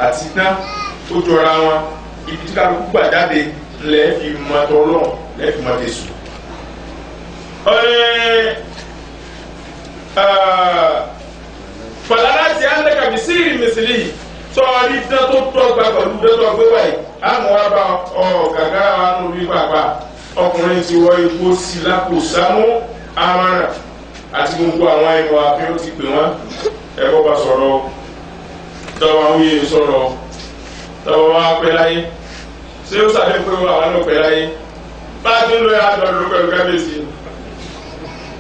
àti tán ó jọra wọn ibi tí kálukú gbà jáde lẹ́ẹ̀fì mọ́tò ọlọ́run lẹ́ẹ̀fì mọ́tò èṣù. fàlànà tí a ń lẹ́ka bí sí ìrìmẹ̀sílì sọ́ọ́rí dán tó dọ́gba pẹ̀lú dọ́tọ̀ gbé wáyìí àmọ́ wá bá gàgà wa nù bí pàpà ọkùnrin ti wọ ipò sí lápò sámú amara àti gbogbo àwọn ẹ̀mọ́ àfihàn ó ti pè wọ́n ẹ̀kọ́ bá sọ̀rọ̀ tọ́wọ́ àwọn yìí sọ̀rọ̀ tọ́wọ́ wá pẹ́ láyé ṣé ó sàlẹ̀ pé àwọn náà pẹ́ láyé bá a ti ń lo àjọ lórí pẹ̀lú kábíyèsí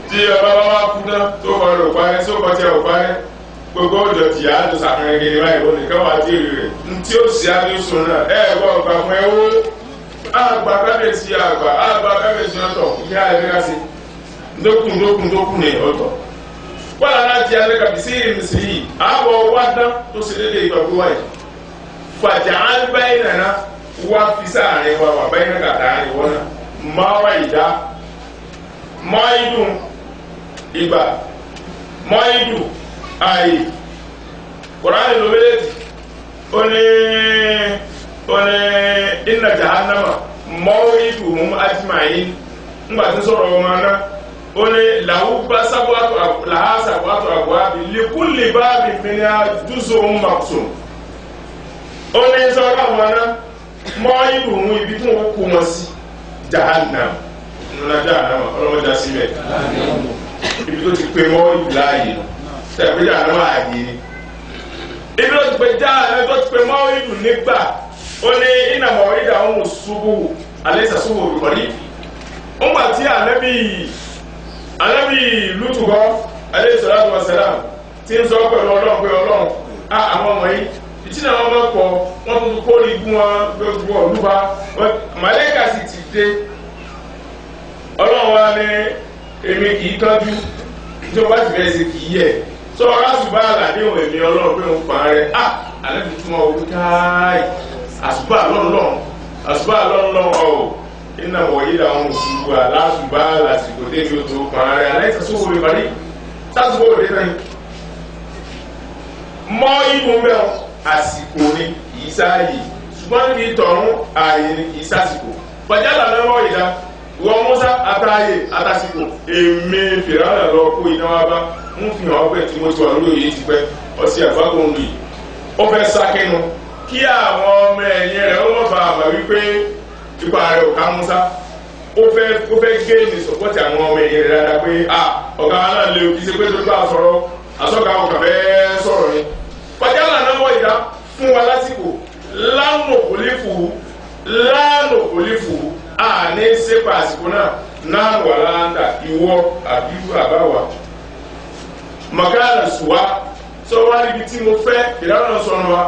tí ọba bá wá kú náà tó kọ́ lò parẹ́ tó kọ́ tí ẹ̀ ò parẹ́ gbogbo ọjọ́ tí a tó sàkàrẹ̀ gidi báyìí wọ́n nìkan wà tí èrè rẹ̀ ntí ó sì àdéhùn náà gbọ́ ọgbà fún ẹ wó àgbà kábíyèsí ọ̀tọ̀ ní àìríkàsí ndokun ne ọ̀tọ̀ wala láti alẹ́ kàbí sí ìrìnsì yìí àbọ̀ wádán tó ṣe dédé ìgbàgbọ́ wáyé fàjà àlùbáyé nàná wá fi sáàrin wa wà báyìí nàkà dáhàrin wọn náà máa wá ìdá máa ìdùn ìgbà máa ìdùn ààyè kùránì ló méjèèjì ó ní inna jahannama máa ìdùn mú ajma'in ńgbà tí sọ̀rọ̀ ọmọ náà oni làwùbá làhásàbàtò àbúhábì lìkúlì báàbì mìíràn jùzọ mọ̀tún oni sọ̀rọ̀ àwọn náà mọ́ ìlú òun ibi tí wọ́n kó wọn sí jahannam nínú jahannam ọlọ́mọdé síbẹ̀ ibi tó ti pè mọ́ ìlú láàyè tẹ̀pé jahannam ààyè ni ibi tó ti pè jahannam tó ti pè mọ́ ìlú nígbà oni ìnàmọ̀ ìdá òun ṣubú alẹ́ sàṣubú olùkọ́rí ó gbà tí anabi lutukọ alayhi salatu wa salam tí ń sọ pẹ̀lú ọlọ́run pé ọlọ́run àwọn ọmọ yìí ìtìnà wọn bá pọ̀ wọ́n tún kó ní gún wọn gbogbo ọ̀lúwa màlẹ́kà sì ti dé ọlọ́run wa ní èmi kì í tọ́jú tí wọ́n bá ti bẹ̀rẹ̀ sí kì í yẹ sọ àṣùbà àlàdéhùn èmi ọlọ́run pé òun pa rẹ̀ alẹ́ fi túmọ̀ orí káàì àṣùbà lọ́nlọ́n iná wọ̀nyí làwọn òṣùwò aláṣùbà lásìkò débi òtò pààrẹ aláìsàsówó lè parí sásìkò òde náà mọ́ ìbò mẹ́wọ̀n àsìkò ni kì í sáàyè ṣùgbọ́n níbi tọ̀run ààyè ni kì í sásìkò fàjálà mẹ́wọ́ ìdá ìwọ Mùsá àtàyè àtàsìkò èmi fìrànà lọ kó iná wá bá ń fi hàn ọgbẹ́ tí mo ti wà lórí òye ti pẹ́ ọsẹ àgbákòó yìí ó fẹ́ sákẹ́nu kí àwọn ọmọ ẹ̀yìn rẹ̀ ó mọ̀ bá àmà wípé ipa rẹ̀ ò ká Mùsá ó fẹ́ gé ní sọ̀pọ̀tì àwọn ọmọ ẹ̀yìn rẹ̀ dáadáa pé ọ̀gá náà lè kí ṣe pé tó bá sọ̀rọ̀ àsọ̀gá ọkàn fẹ́ sọ̀rọ̀ ni fàjálà mẹ́wọ́ ìdá fún wa lásìkò lánà òkòlífù àní sépa àsìkò náà wà láńdà ìwọ àbíwú àbáwà makana sùwá sọ wá níbi tí mo fẹ́ ìdáná sọ̀rọ̀ wa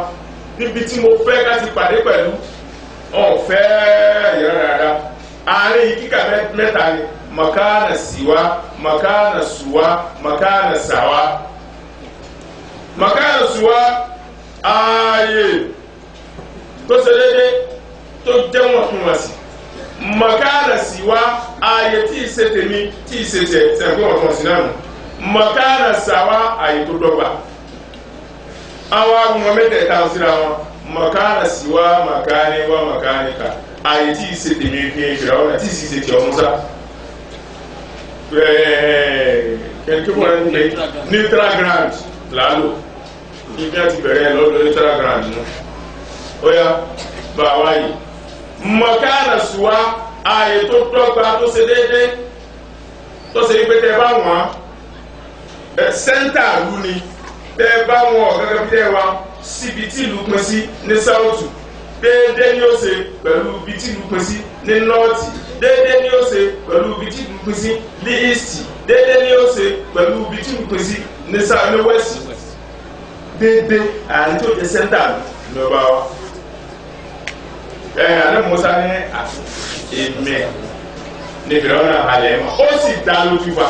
níbi tí mo fẹ́ ká ti pàdé pẹ̀lú ọ̀fẹ́ ìrànlọ́dà àárín kíkà mẹ́ta ni makana síwá makana sùwá makana sàwá makana sùwá ààyè tó ṣe déédéé tó jẹ́ wọ̀ntúnwọ̀nsì makana síwá ààyè tí ì ṣe tèmi tí ì ṣe tẹ̀ sẹ́kún wọ̀ntúnwọ̀nsì náà nù makana sàwá ààyè tó dọ́gba àwọn agbọ̀n mẹ́tẹ̀ẹ̀ta síra wọn makana síwá makani wá makani ká ààyè tí ì ṣe tèmi fi ìfìrà ọ̀nà tí ì ṣe tẹ̀ Mùsá kẹ̀kẹ́ bọ̀ ẹ̀ ní neutral ground lálò ibi àti bẹ̀rẹ̀ lọ́dọ̀ neutral ground nù ó yá bá wa yìí mọ̀kánà sùwà ààyè tó dọ́gba tó ṣe déédéé tó ṣe pé tẹ bá wọn sẹ́ńtà lu ni tẹ bá wọn ọ̀gẹ́gẹ́ bí tẹ wá síbi tí ìlú pín sí ní sáwùtù déédéé ni ó ṣe pẹ̀lú ibi tí ìlú pín sí ní nọ́ọ̀tì déédéé ni ó ṣe pẹ̀lú ibi tí ìlú pín sí ní íìsì déédéé ni ó ṣe pẹ̀lú ibi tí ìlú pín sí ní wẹ́sì déédéé àárín tó jẹ sẹ́ńtà ló bá wa. Àná Musa ní èmẹ ní fìlà ọ̀nà àlẹ́ mọ́ ó sì dá lójú wa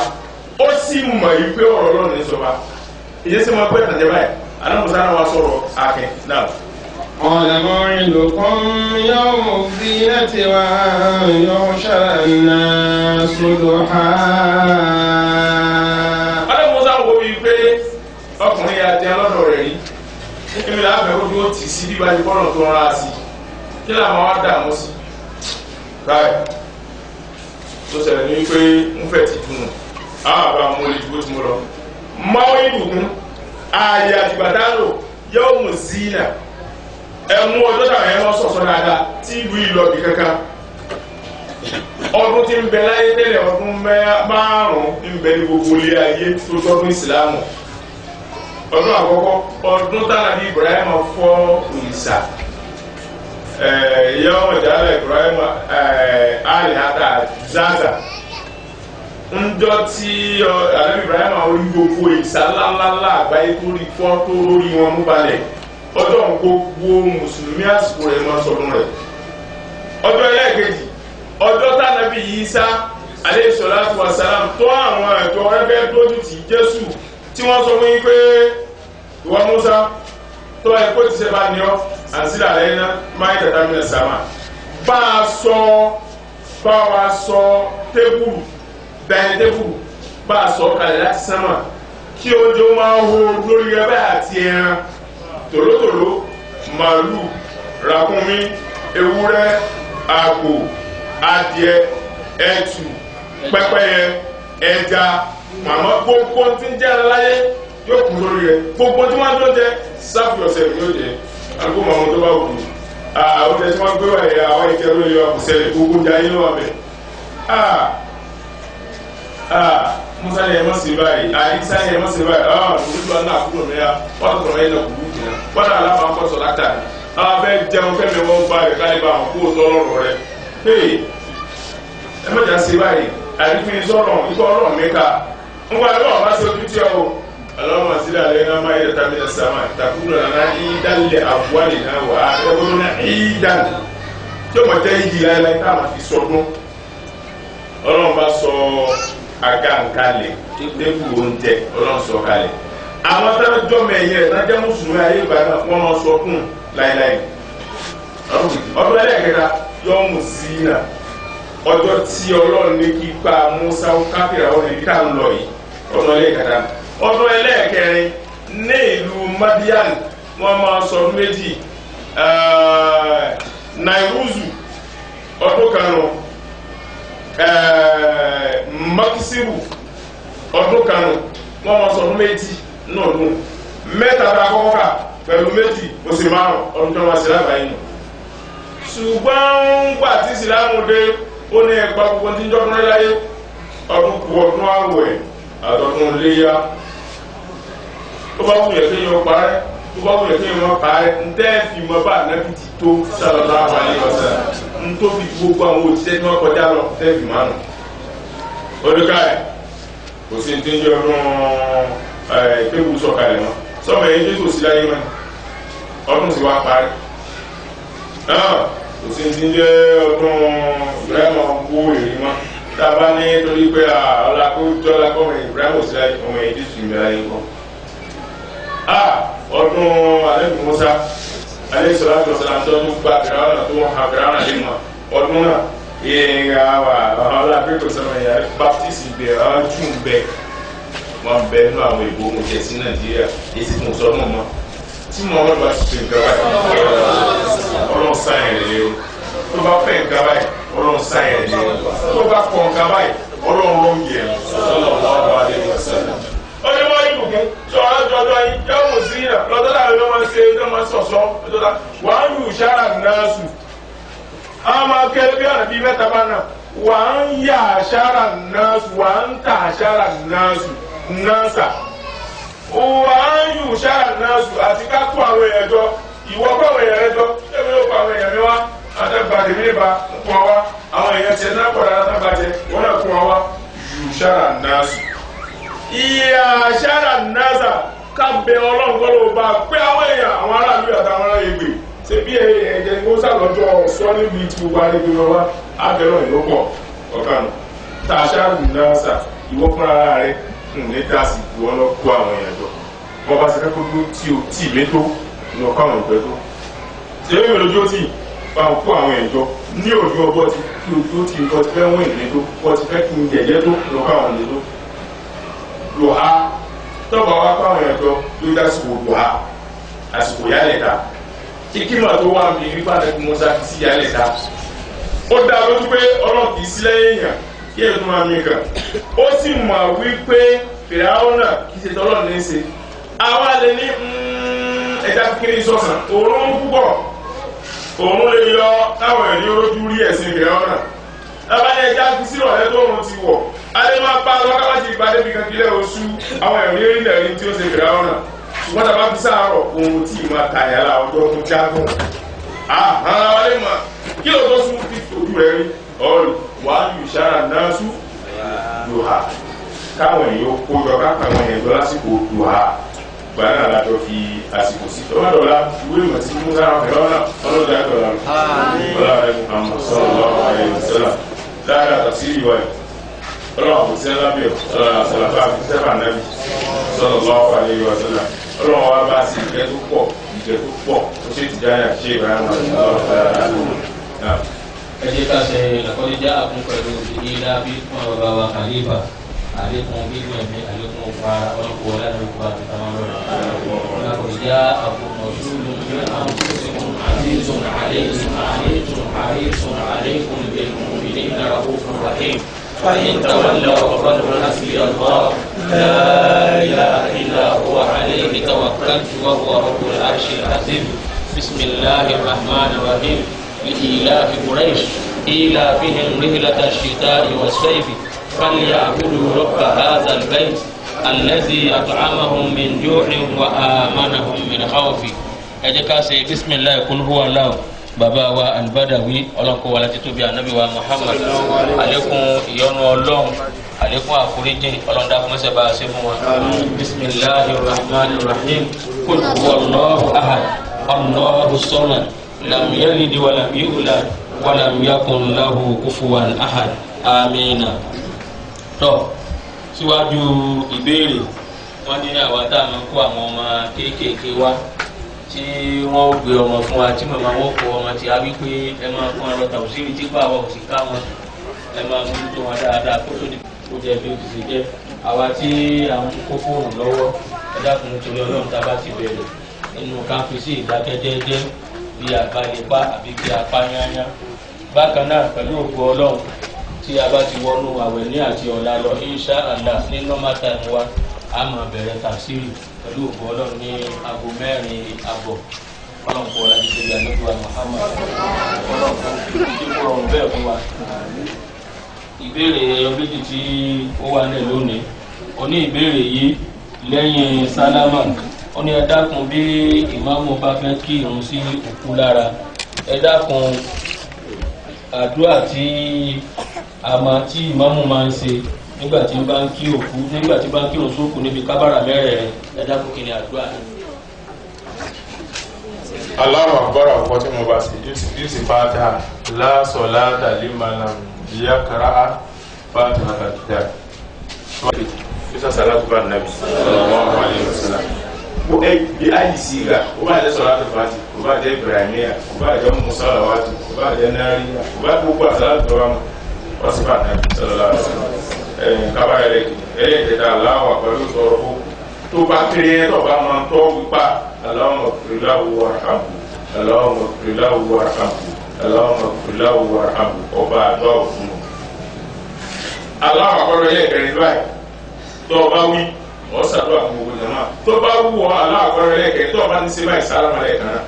ó sì mọ̀ yìí pé ọ̀rọ̀ lọ́nà ní sọ wa ìyẹn sì máa pẹ́ tàjẹ́ báyìí àná Musa náà wá sọ̀rọ̀ akin náà. قال موعدكم يوم الزينة وأن يحشر الناس ضحى. àná Musa wo bíi pé ọkùnrin yà jẹ́ lọ́dọ̀ rẹ̀ rí èmi là á fẹ́ kó tó tì sí bíbá ní bọ́ọ̀lù tó rán a sí kí làwọn wá dààmú sí báyìí tó ṣẹlẹ̀ ní pé ń fẹ́ ti dùn àwọn àbá mú olè dúró tí mo lọ máwọ́ ìbùkún ààyè àtìgbàdá lò yóò mú zina ẹ̀mú ọjọ́ tàwọn ẹ̀mọ́ sọ̀sọ́ dáadáa tí ìlú ìlọ́bì kankan ọdún tí ń bẹ láyé tẹ́lẹ̀ ọdún márùn-ún ń bẹ ní gbogbo ilé ayé tó tọ́dún ìsìlámù ọdún àkọ́kọ́ ọdún tánàbí Ibrahim fọ́ òrìṣà yawma ja'ala Ibrahim alihata zaza ńjọ tí ànábì Ibrahim orí gbogbo ìsà ńláńlá àgbáyé tó rí fọ́ tó lórí wọn mú balẹ̀ ọjọ́ gbogbo mùsùlùmí àsìkò rẹ̀ máa sọdún rẹ̀ ọjọ́ ẹlẹ́ẹ̀kejì ọjọ́ tánàbí Ìsá alayhi salatu wa salam tó àwọn ẹ̀tọ́ ẹgbẹ́ dójú tì Jésù tí wọ́n sọ fún yín pé ìwọ Musa tó ẹ kó ti ṣe bá ní ọ àǹsílẹ̀ àlẹ́ iná máa ń tẹ̀tà mílẹ̀ sàmà bá wa sọ tébùrù bẹ́ẹ̀ tébùrù bá a sọ kalẹ̀ láti sánmà kí oúnjẹ máa ń hó lórí ẹbẹ́ àti ẹran tòlótòló màálù ràkúnmí ewúrẹ́ àgbò adìẹ ẹtù pẹ́pẹ́yẹ ẹja màmá gbogbo tí ń jẹ́ aláyé yóò kún lórí rẹ̀ gbogbo tí wọ́n tó jẹ sáfù ọ̀sẹ̀ yóò jẹ àgbo màmá tó bá wù ú oúnjẹ tí wọ́n gbé wà yẹ àwọn ìjẹ́ lórí ọ̀sẹ̀ gbogbo jẹ ayé lọ́wọ́ bẹ̀ Musa yẹ mọ̀ sí báyìí Isa yẹ mọ̀ sí báyìí olùdó náà kúrò mẹ́ra wọ́n tó kọ̀ọ̀mọ́ yẹn náà kúrú jìnnà wọ́n náà alábàá kọ́ sọ̀ látà fẹ́ jẹun kẹ́mi wọ́n bá rẹ̀ káyọ̀ bá wọn kó o tọ́lọ́rọ̀ rẹ̀ ẹ mọ̀jà sí báyìí àdìfín sọ̀rọ̀ ikọ̀ ọlọ́run mẹ́ka ńgbà lọ́wọ́ bá ṣe ojú tí ọ ọlọ́run àti ilé náà máa yẹ tàbí ẹ̀ sàmà takúrò náà ìdálẹ̀ àbúwálì náà wà á ẹgbẹ́ náà ìdán tí ó mọ̀ jẹ́ ìdí láéláé tá a máa fi sọdún ọlọ́run bá sọ àga nkalẹ̀ débù oúnjẹ ọlọ́run sọ kalẹ̀ àwọn tájọ́ mẹ́yẹ tájọ́ mùsùlùmí ayé ìgbà náà wọ́n máa sọ kún láéláé ọdún ẹlẹ́ẹ̀kẹta yọ mú sí náà ọjọ́ tí ọlọ́run ní kípa Musa káfíra ọ̀rọ̀ ìdíkà ń lọ yìí ọdún ẹlẹ́ẹ̀kẹta ọdún ẹlẹ́ẹ̀kẹrin ní ìlú Madian wọ́n máa sọ ọdún méjì Nairuzu ọdún karùn-ún Makisiru ọdún karùn-ún wọ́n máa sọ ọdún méjì náà dùn mẹ́ta tá a kọ́kọ́ kà pẹ̀lú méjì oṣù márùn ọdún tó wá sí lábàáyé nù ṣùgbọ́n gbà tí ìsìlámù dé ó ní ẹ̀pà gbogbo tí ń jọ́ fún ẹláyé ọdún kú ọdún àwẹ̀ àtọ̀dún léyà tó bá wù yẹ kéèyàn parẹ́ tó bá wù yẹ kéèyàn parẹ́ ń tẹ́ fi mọ́ bá ànábì ti tó sallallahu alaihi wasallam ń tó fi gbogbo àwọn òṣìṣẹ́ tí wọ́n kọjá lọ tẹ́ fi mánu. olùkà ẹ̀ kò sí ti ń jẹ́ ọdún kéwù sọ̀kalẹ̀ mọ́ sọ́mọ ẹ̀yìn jésù sí láyé mọ́ ọdún sì wá parẹ́ kò sí ti ń jẹ́ ọdún Ibrahim kó èrè mọ́ tá a bá ní torí pé ọlákọ́mọ Ibrahim sí láyé ọmọ ẹ̀yìn jésù ìgbà láyé kọ́ ọdún alẹ́kùn Musa alẹ́sọ̀rọ̀ àtọ̀sọ̀rọ̀ àtọ́jú gba fìràwọ̀nà tó wọ́n ha fìràwọ̀nà lè mọ̀ ọdún náà ìyẹn wà ọlọ́pẹ́kọ̀ sọ̀rọ̀ ẹ̀yà baptist bẹ̀ june bẹ̀ wọ́n bẹ̀ nínú àwọn ìbò ohun jẹ̀ sí Nàìjíríà èsì kò sọ náà mọ́ tí mo wọ́n bá ṣe nǹkan báyìí ọlọ́run sáyẹn rẹ̀ o tó bá fẹ́ nǹkan báyìí ọlọ́run sáyẹn rẹ̀ o tó bá kọ̀ nǹkan báyìí ọlọ́run ló ń yẹ tọ́jọ́ yìí yóò mú sí yàn lọ́jọ́ láàrin ló máa ń ṣe ló máa ń sọ̀sọ́ lọ́jọ́ wàá ń yù sára náàsù àwọn máa kẹ́ bí ọ̀nà bíi mẹ́ta bá náà wàá ń yà sára náàsù wàá ń tà sára náàsù náàsà wàá ń yù sára náàsù àti ká kó àwọn èèyàn jọ ìwọ kó àwọn èèyàn rẹ jọ ẹ̀mí ló kó àwọn èèyàn mi wá àtẹ̀gbàdì mi nípa kó wọn wá àwọn èèyàn tiẹ̀ náà pọ̀dà àtẹ̀gbàdì wọn náà kó wọn wá yù sára náàsù ìyà sára náàsà ká bẹ ọlọ́run kọ́ ló bá pé àwọn èèyàn àwọn aráàlú àtàwọn ará egbè ṣe bí ẹ̀jẹ̀ ní ó sàlọ́jọ́ sọ níbi tí gbogbo arégbè wọn wá abẹ́rẹ́ ìlú pọ̀ ọ̀kanù tá a ṣáàrù náàsà ìwọ fúnra rẹ ní dáàsì ìwọ lọ kó àwọn èèyàn jọ wọn bá ṣe fẹ́ kó tó tí ìlé tó lọ kó àwọn ìgbẹ́ tó ṣe é mi lójú ó tì bá wọn kó àwọn èèyàn jọ ní òjú ọbọ tí kí ojú ó tì nǹkan ti fẹ́ wọ́n ìlé tó wọ́n ti fẹ́ kí n jẹ̀jẹ́ tó lọ kó àwọn ìlé tó lò á tọ́ba wa kó àwọn èèyàn jọ ló dá sí gbogbo ha àsìkò yálẹ̀ ta kíkímà tó wà mí nípa ẹ̀kú mọ́sá fi sí yálẹ̀ ta ó dá lójú pé ọlọ́run kì í sílẹ̀ èèyàn kí èèyàn tó máa mí kàn ó sì mọ̀ wípé fìràwọ́nà kì í ṣe tọ́lọ́ ní í ṣe àwa lè ní ẹja kékeré sọ̀sán òórùn púpọ̀ òórùn lè yọ táwọn èèyàn olójú rí ẹ̀sìn fìràwọ́nà abáyé ẹja fi sílọ̀ ẹ̀ tó òórùn ti wọ̀ alẹ́ máa pa lọ́kàwájì ìbádé bí kankilẹ̀ oṣù àwọn èèyàn rí lẹ́rìí tí ó ṣe fìràwọ́nà ṣùgbọ́n tàbá fi sáàrọ̀ ohun tí ì máa tàyà la ọjọ́ tó jágùn àhán wálé mọ̀ kí ló tó sún fi ojú rẹ̀ rí ọ̀rọ̀ wàá yù sára náà sún lùhà káwọn èèyàn kójọ káwọn èèyàn tó lásìkò lùhà gbàdá àlájọ fi àsìkò sí tọ́wọ́ dọ̀la ìwé ìmọ̀ tí mú sára fẹ̀rẹ̀ ọ̀nà ọlọ́dà dọ̀la ọlọ́dà rẹ̀ Muhammad sallallahu alaihi wasallam dáadáa tàbí ìwà ẹ̀ ọlọ́wọ́ kò sí ńlá bíọ̀ sọlọ́fà sẹ́fà nàbì sallallahu alaihi wasallam ọlọ́wọ́ wa bá sí ìgbẹ́ tó pọ̀ tó ṣe ti jáyà ṣe ìbáraẹ̀mọ̀ ọlọ́wọ́. ẹ jẹ́ ká ṣe àkọ́lẹ́jà àkún pẹ̀lú ìdílé bí fún àwọn bàbá wa Khalifa àlékún gbígbọ̀n ẹ̀mí àlékún ọ̀pá ọlọ́pọ̀ ọ̀làdàlùkọ́ àti tàwọn lọ́rọ̀ àkọ́lẹ́jà àkún ọ̀ṣúlù ní àwọn sísèkùn àzízùn àlékún àríṣùn àlékún بالمؤمنين رؤوف رحيم فإن تولوا فقولوا حسبي الله لا إله إلا هو عليه توكلت وهو رب العرش العظيم بسم الله الرحمن الرحيم لإيلاف قريش إيلافهم رحلة الشتاء والصيف فليعبدوا رب هذا البيت الذي أطعمهم من جوع وآمنهم من خوف أجكاسي بسم الله كن هو الله bàbá wa Al-Badawi ọlọ́nkọ́ wa láti tóbi ànábì wa Muhammad àlékún ìyọ́nú ọlọ́run àlékún àforíjì ọlọ́ndà fúnmẹ́sẹ̀ bá a ṣe fún wa bismillahir rahmanir rahim kul huwallahu ahad allahu samad lam yalid wa lam yulad wa lam yakun lahu kufuwan ahad amina. tó síwájú ìbéèrè wọ́n ní àwa tá a máa kó àwọn ọmọ kéékèèké wá tí wọ́n gbé ọmọ fún wa tí màmá wọn kó ọmọ tí a wí pé ẹ máa fún ọ̀rọ̀ tàbí sí tí bá wọn sì ká wọn ẹ máa mójútó wọn dáadáa kó tó di kó jẹ bí ó ti ṣe jẹ àwa tí à ń kó fóònù lọ́wọ́ ẹ dákun nítorí Ọlọ́run tá a bá ti bẹ̀rẹ̀ nínú káfíńsì ìdákẹ́jẹ́jẹ́ bí àbálẹpá àbí bí apáyányá bákan náà pẹ̀lú òkú Ọlọ́run tí a bá ti wọnú àwẹ̀ ní àti ọ̀la lọ insha Allah ní normal time wa a máa bẹ̀rẹ̀ tafsiri pẹ̀lú òkú Ọlọ́run ní aago 4:00 Ọlọ́run kó ọ̀la nítorí àlejò Muhammad Ọlọ́run kó kíkó ọ̀run bẹ́ẹ̀ fún wa. ìbéèrè ẹyọ méjì tí ó wà ní lónìí oní ìbéèrè yìí lẹ́yìn sálámà ó ní ẹ dákun bí ìmáàmù bá fẹ́ kí irun sí òkú lára ẹ dákun àdúrà tí ìmáàmù máa ń ṣe nígbà tí bá ń kí òkú nígbà tí bá ń kí òun sókù níbi kábàrà mẹ́rẹ̀ẹ̀rin ẹ dákun kí ni àdúrà ni. Allahu akbar ọ̀pọ̀ tí mo bá sí yóò sì Fatiha la salata liman lam yaqra'a Fatihatal kitab. Yóò salatu bá nàbì sallallahu alaihi wasallam. Bó ẹ bí ayé sí ra ó bá jẹ́ salatu Fatiha ó bá jẹ́ Ibrahimiyya ó bá jẹ́ musalawatu ó bá jẹ́ nariya ó bá gbogbo àsálàtù tó wà mọ́ wọ́n sì bá nàbì sallallahu alaihi wasallam. Kábàrà ẹlẹ́kẹ̀ẹ́ta aláwọ̀ pẹ̀lú sọ̀rọ̀ fún tó bá kéré ẹ̀ tó bá máa tọ́ wípá Allahumma ighfir lahu warhamhu Allahumma ighfir lahu warhamhu Allahumma ighfir lahu warhamhu ọba àdó òfin. aláwọ̀ àkọ́rọ̀ ẹlẹ́kẹ̀ẹ́rin báyìí tó bá wí ọ ṣàdúrà fún gbogbo jama tó bá wù ọ aláàkọ́rẹ́ lẹ́kẹ̀ẹ́ tó bá ní ṣe báyìí sálámà lẹ́ẹ̀kan náà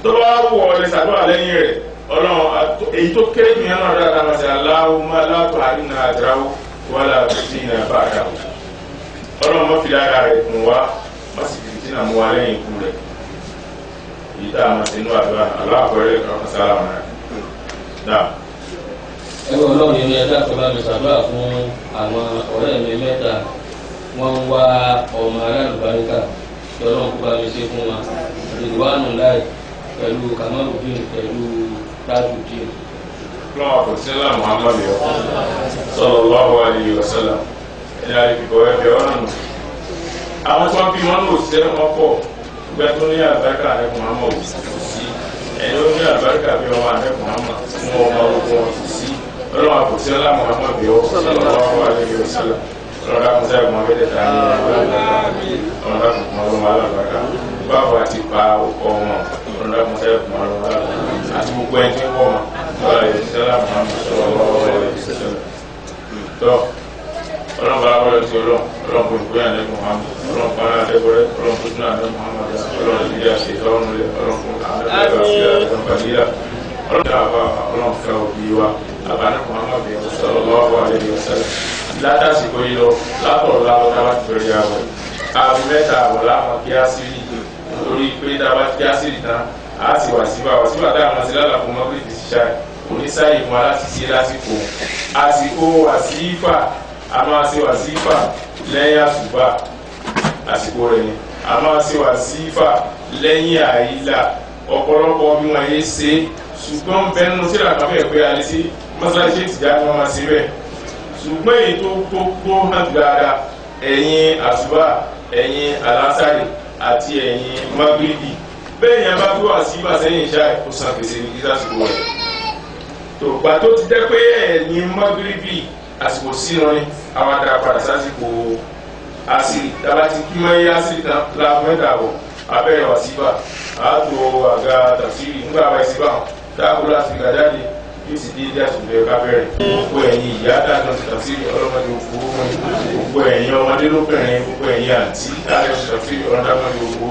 tó bá wù ọ lè ṣàdúrà lẹ́yìn rẹ̀ ọlọ́run èyí tó kéré jù yẹn náà dáadáa máa ṣe Allahumma la tu'inna ajrahu wala tuftina ba'dahu ọlọ́run má fi dára rẹ̀ kún wa má sì fi tìǹà mú wa lẹ́yìn ikú rẹ̀ èyí tá a máa ṣe inú àdúrà aláàkọ́rẹ́ lẹ́kẹ̀ẹ́ sálámà náà. ẹgbẹ́ ọlọ́run yẹn ẹ̀dá tó bá mi ṣàdúrà fún àwọn ọ̀rẹ́ mi mẹ́ta wọ́n ń wá ọmọ aláàlùbáríkà tí ọlọ́run kó bá mi ṣe fún wa ìdíwánu láì pẹ̀lú Kamaludin pẹ̀lú Tajudeen. lọ́wọ́ kò sí ńlá Muhammadu yọ sallallahu alaihi wasallam ẹ̀yà ìbìbọ̀ ẹ̀fẹ̀ ọ̀nà nù. àwọn tí wọ́n bí wọn lò sí wọn pọ̀ gbẹ tó ní àlùbáríkà rẹ̀ Muhammadu kò sí ẹ̀yìn ó ní àlùbáríkà bí wọn rẹ̀ Muhammadu fún ọmọ ogun wọn kò sí ọlọ́wọ́ kò sí ńlá Muhammadu yọ sallallahu alaihi wasallam ọlọ́dà kò sẹ́yìn mọ́ bẹ́ẹ̀ tẹ̀ ní ọlọ́dà kò mọ́ ọlọ́mọ alábàáká báwo àti pa ọkọ wọn ọlọ́dà kò sẹ́yìn mọ́ ọlọ́mọ alábàáká àti gbogbo ẹni tí ń wọ̀ wọn lọ́la yẹn ti sẹ́lá Muhammad sallallahu alaihi wasallam tọ́ ọlọ́mọ alábàáká ti ọlọ́mọ ìgbé àná Muhammad ọlọ́mọ pa náà dẹ́gbẹ́rẹ́ ọlọ́mọ tó tún àná Muhammad ọlọ́mọ ìdílé àṣẹ ìtọ́run rẹ ọlọ́mọ ọlọ́mọ fẹ́ òbí wa àbáná Muhammad sallallahu alaihi wasallam látàsìkò yìí lọ látọ̀rọ̀ láwọn tá a bá ti bẹ̀rẹ̀ àwẹ̀ àbí mẹ́ta àwọ̀ láwọn kí á sí rí torí pé tá a bá kí á sí rí tán á sì wà síbà tá a mọ̀ sí lálàfo mọ́gírì ti ṣiṣẹ́ oníṣàyè fún wa láti ṣe lásìkò àsìkò wàsífà a máa ṣe wàsífà lẹ́yìn àsùbà àsìkò rẹ̀ ni a máa ṣe wàsífà lẹ́yìn àìlà ọ̀pọ̀lọpọ̀ bí wọ́n yé ṣe ṣùgbọ́n bẹ́ẹ̀ nínú sílẹ̀ àkàfẹ́ pé a lè ṣe mọ́ṣáláṣí ìtìjà ni wọ́n máa ṣe bẹ́ẹ̀ ṣùgbọ́n èyí tó hàn dáadáa ẹ̀yìn àṣùbà ẹ̀yìn alásàrì àti ẹ̀yìn magribi bẹ́ẹ̀ yẹn bá gbé wá sí ìbàsẹ́yìn ìṣá kó san gbèsè ní kíkà àsìkò rẹ̀ tó gbà tó ti dẹ́ pé ẹ̀yìn magribi àsìkò sínú ni àwọn adá padà sásìkò àsìrì tàbá ti kí mọ́ yé àsìrì tán láàbù mẹ́ta bọ̀ abẹ́rẹ́ wá síbà àtò àga tàfsírì nígbà wá síbà dáàbò láti gbà jáde yóò sì dé ilé àtúntò ẹ̀ka bẹ̀rẹ̀ gbogbo ẹ̀yin ìyá dájọ́ ti tàfsírì ọlọ́mọdé òkú gbogbo ẹ̀yin ọmọdé lóbìnrin gbogbo ẹ̀yin àǹtí dájọ́ ti tàfsírì ọlọ́dàmọdé òkú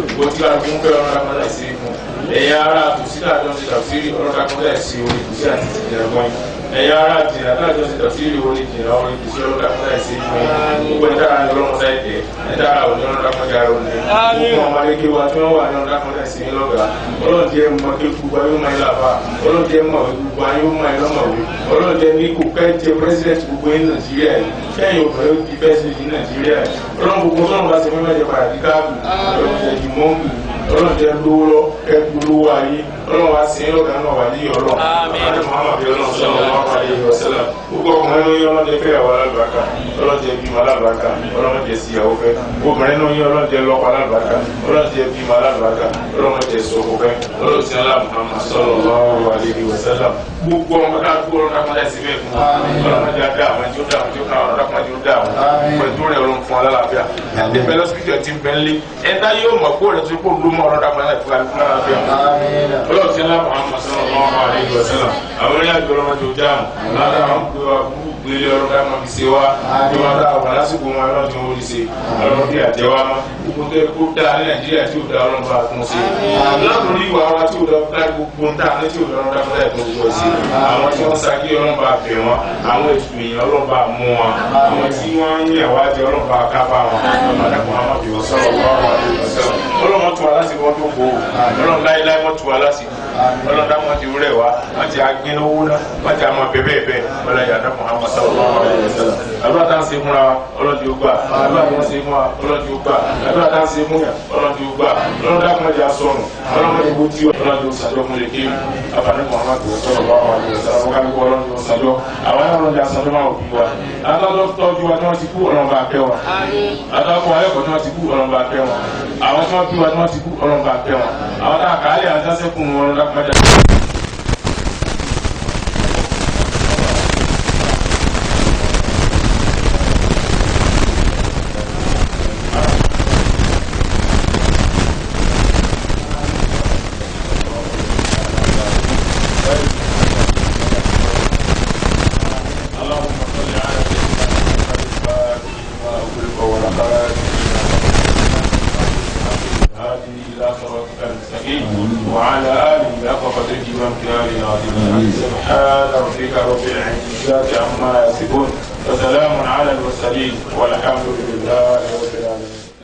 gbogbo tí wàá fún fẹ́ ọlọ́dàmọdé sí fún ẹ̀yin ará àtúnṣí dájọ́ ti tàfsírì ọlọ́dàmọdé sí orí kùsí àti ìjìnlẹ̀ ẹ̀yin ará jìnnà dájọ́ ti tàfsírì orí jìnnà orí kùsí ọlọ́dàmọdé sí fún gbogbo ẹ̀dá ara ni ọlọ́mọdé ẹ̀dẹ̀ ẹ̀dá ara òní ọlọ́dàmọdé ara òní gbogbo ọmọdé kí wa tí wọ́n wà ní ọlọ́dàmọdé sí lọ́gàá ọlọ́dẹ mọ̀ kí gbogbo ayé máa ń làbà ọlọ́dẹ mọ̀ gbogbo ayé máa ń lọ́mọ̀wé ọlọ́dẹ ní kò kẹ́ jẹ pírẹsidẹ̀ntì gbogbo ní Nàìjíríà yìí kẹ́yìn obìnrin ó di pẹ́sidẹ̀ntì ní Nàìjíríà yìí ọlọ́run gbogbo tó ń bá ṣe fún mẹ́jọ padà ní káàbù ọlọ́dẹ di mọ́ǹkì ọlọ́dẹ lówó lọ ẹgbólówó ayé ọlọ́run wá sí ọlọ́gà náà wà ní ọlọ́run àti Muhammad ọlọ́run sọ̀rọ̀ wọn wà ní ọ̀sẹ̀lá gbogbo ọkùnrin ló yẹ ọlọ́dẹ fẹ́ àwọn alábàákà ọlọ́dẹ bímọ alábàákà ọlọ́dẹ sí ìyàwó fẹ́ obìnrin ló yẹ ọlọ́dẹ lọ́kọ alábàákà ọlọ́dẹ bímọ alábàákà ọlọ́dẹ sọ̀kọ fẹ́ ọlọ́dẹ alá Muhammad sallallahu alaihi wasallam gbogbo ọmọ náà gbogbo ọmọ náà sí bẹ́ẹ̀ fún ọlọ́mọdé adá àwọn ẹjọ́ dá àwọn ẹjọ́ ká àwọn ọlọ́mọdé ó dá àwọn pẹ̀lú rẹ̀ ọlọ́run fún alálàáfíà ẹ̀ẹ́dẹ́gbẹ́ lọ́sibítù ti ń bẹ́ ńlé ẹ̀dá yóò mọ̀ kó rẹ̀ tó kó ló mọ̀ ọlọ́dà fún alálàáfíà ọlọ́run ti ń lá Muhammad sallallahu alaihi wasallam àwọn ilé àjọ ọlọ́mọdé ó dá àwọn gbélé ọlọ́run ká máa fi ṣe wá ní wọn dá àwọn lásìkò wọn ọlọ́run tí wọ́n rí ṣe ọlọ́run bí àjẹwá mọ́ gbogbo tó yẹ kó dá ní Nàìjíríà tí ò dá ọlọ́run bá tún ṣe látòrí ìwà wa tí ò dá gbogbo ń tà ní tí ò dá ọlọ́run dáfẹ́ tó gbogbo ṣe àwọn tí wọ́n sá kí ọlọ́run bá bẹ̀ wọ́n àwọn ètò èèyàn ọlọ́run bá mú wọn àwọn tí wọ́n ń yẹ̀ wá jẹ ọlọ́run bá kápá wọn ọmọdékùn àwọn bí wọ́n sọ̀rọ̀ ọlọ́run tún wa lásìkò wọn tó gbó ọlọ́run láéláé wọ́n tún wa lásìkò ọlọ́run dá wọn ti rẹ̀ wá wọ́n ti agbínowó náà wọ́n ti àmọ́ bẹ́ẹ̀ bẹ́ẹ̀ ọlọ́run yàrá fún àwọn sallallahu alaihi wasallam àdúrà tá à ń ṣe fúnra wa ọlọ́run ti gbà àdúrà tí wọ́n ṣe fún wa ọlọ́run ti gbà àdúrà tá à ń ṣe fún yà ọlọ́run ti gbà ọlọ́run dákun ẹ̀jẹ̀ asọ̀rùn ọlọ́run ti wọ́n ti ọlọ́run ti sàjọ́ fún lèkè àbàdàn Muhammad sallallahu alaihi wasallam wọn kálukú ọlọ́run ti sàjọ́ àwọn ọlọ́run ti sàjọ́ máa òbí wa adájọ́ tọ́jú wa tí wọ́n ti kú ọlọ́run bá kẹ́ wọn adájọ́ ayẹ́kọ̀ọ́ tí wọ́n ti kú ọlọ́run bá kẹ́ wọn àwọn tí wọ́n bí wa tí wọ́n ti kú ọlọ́run bá kẹ́ wọn àwọn tá a kà á lè àjọṣẹ́kùn wọn ọlọ́run dákun ẹ̀jẹ̀ المرسلين والحمد لله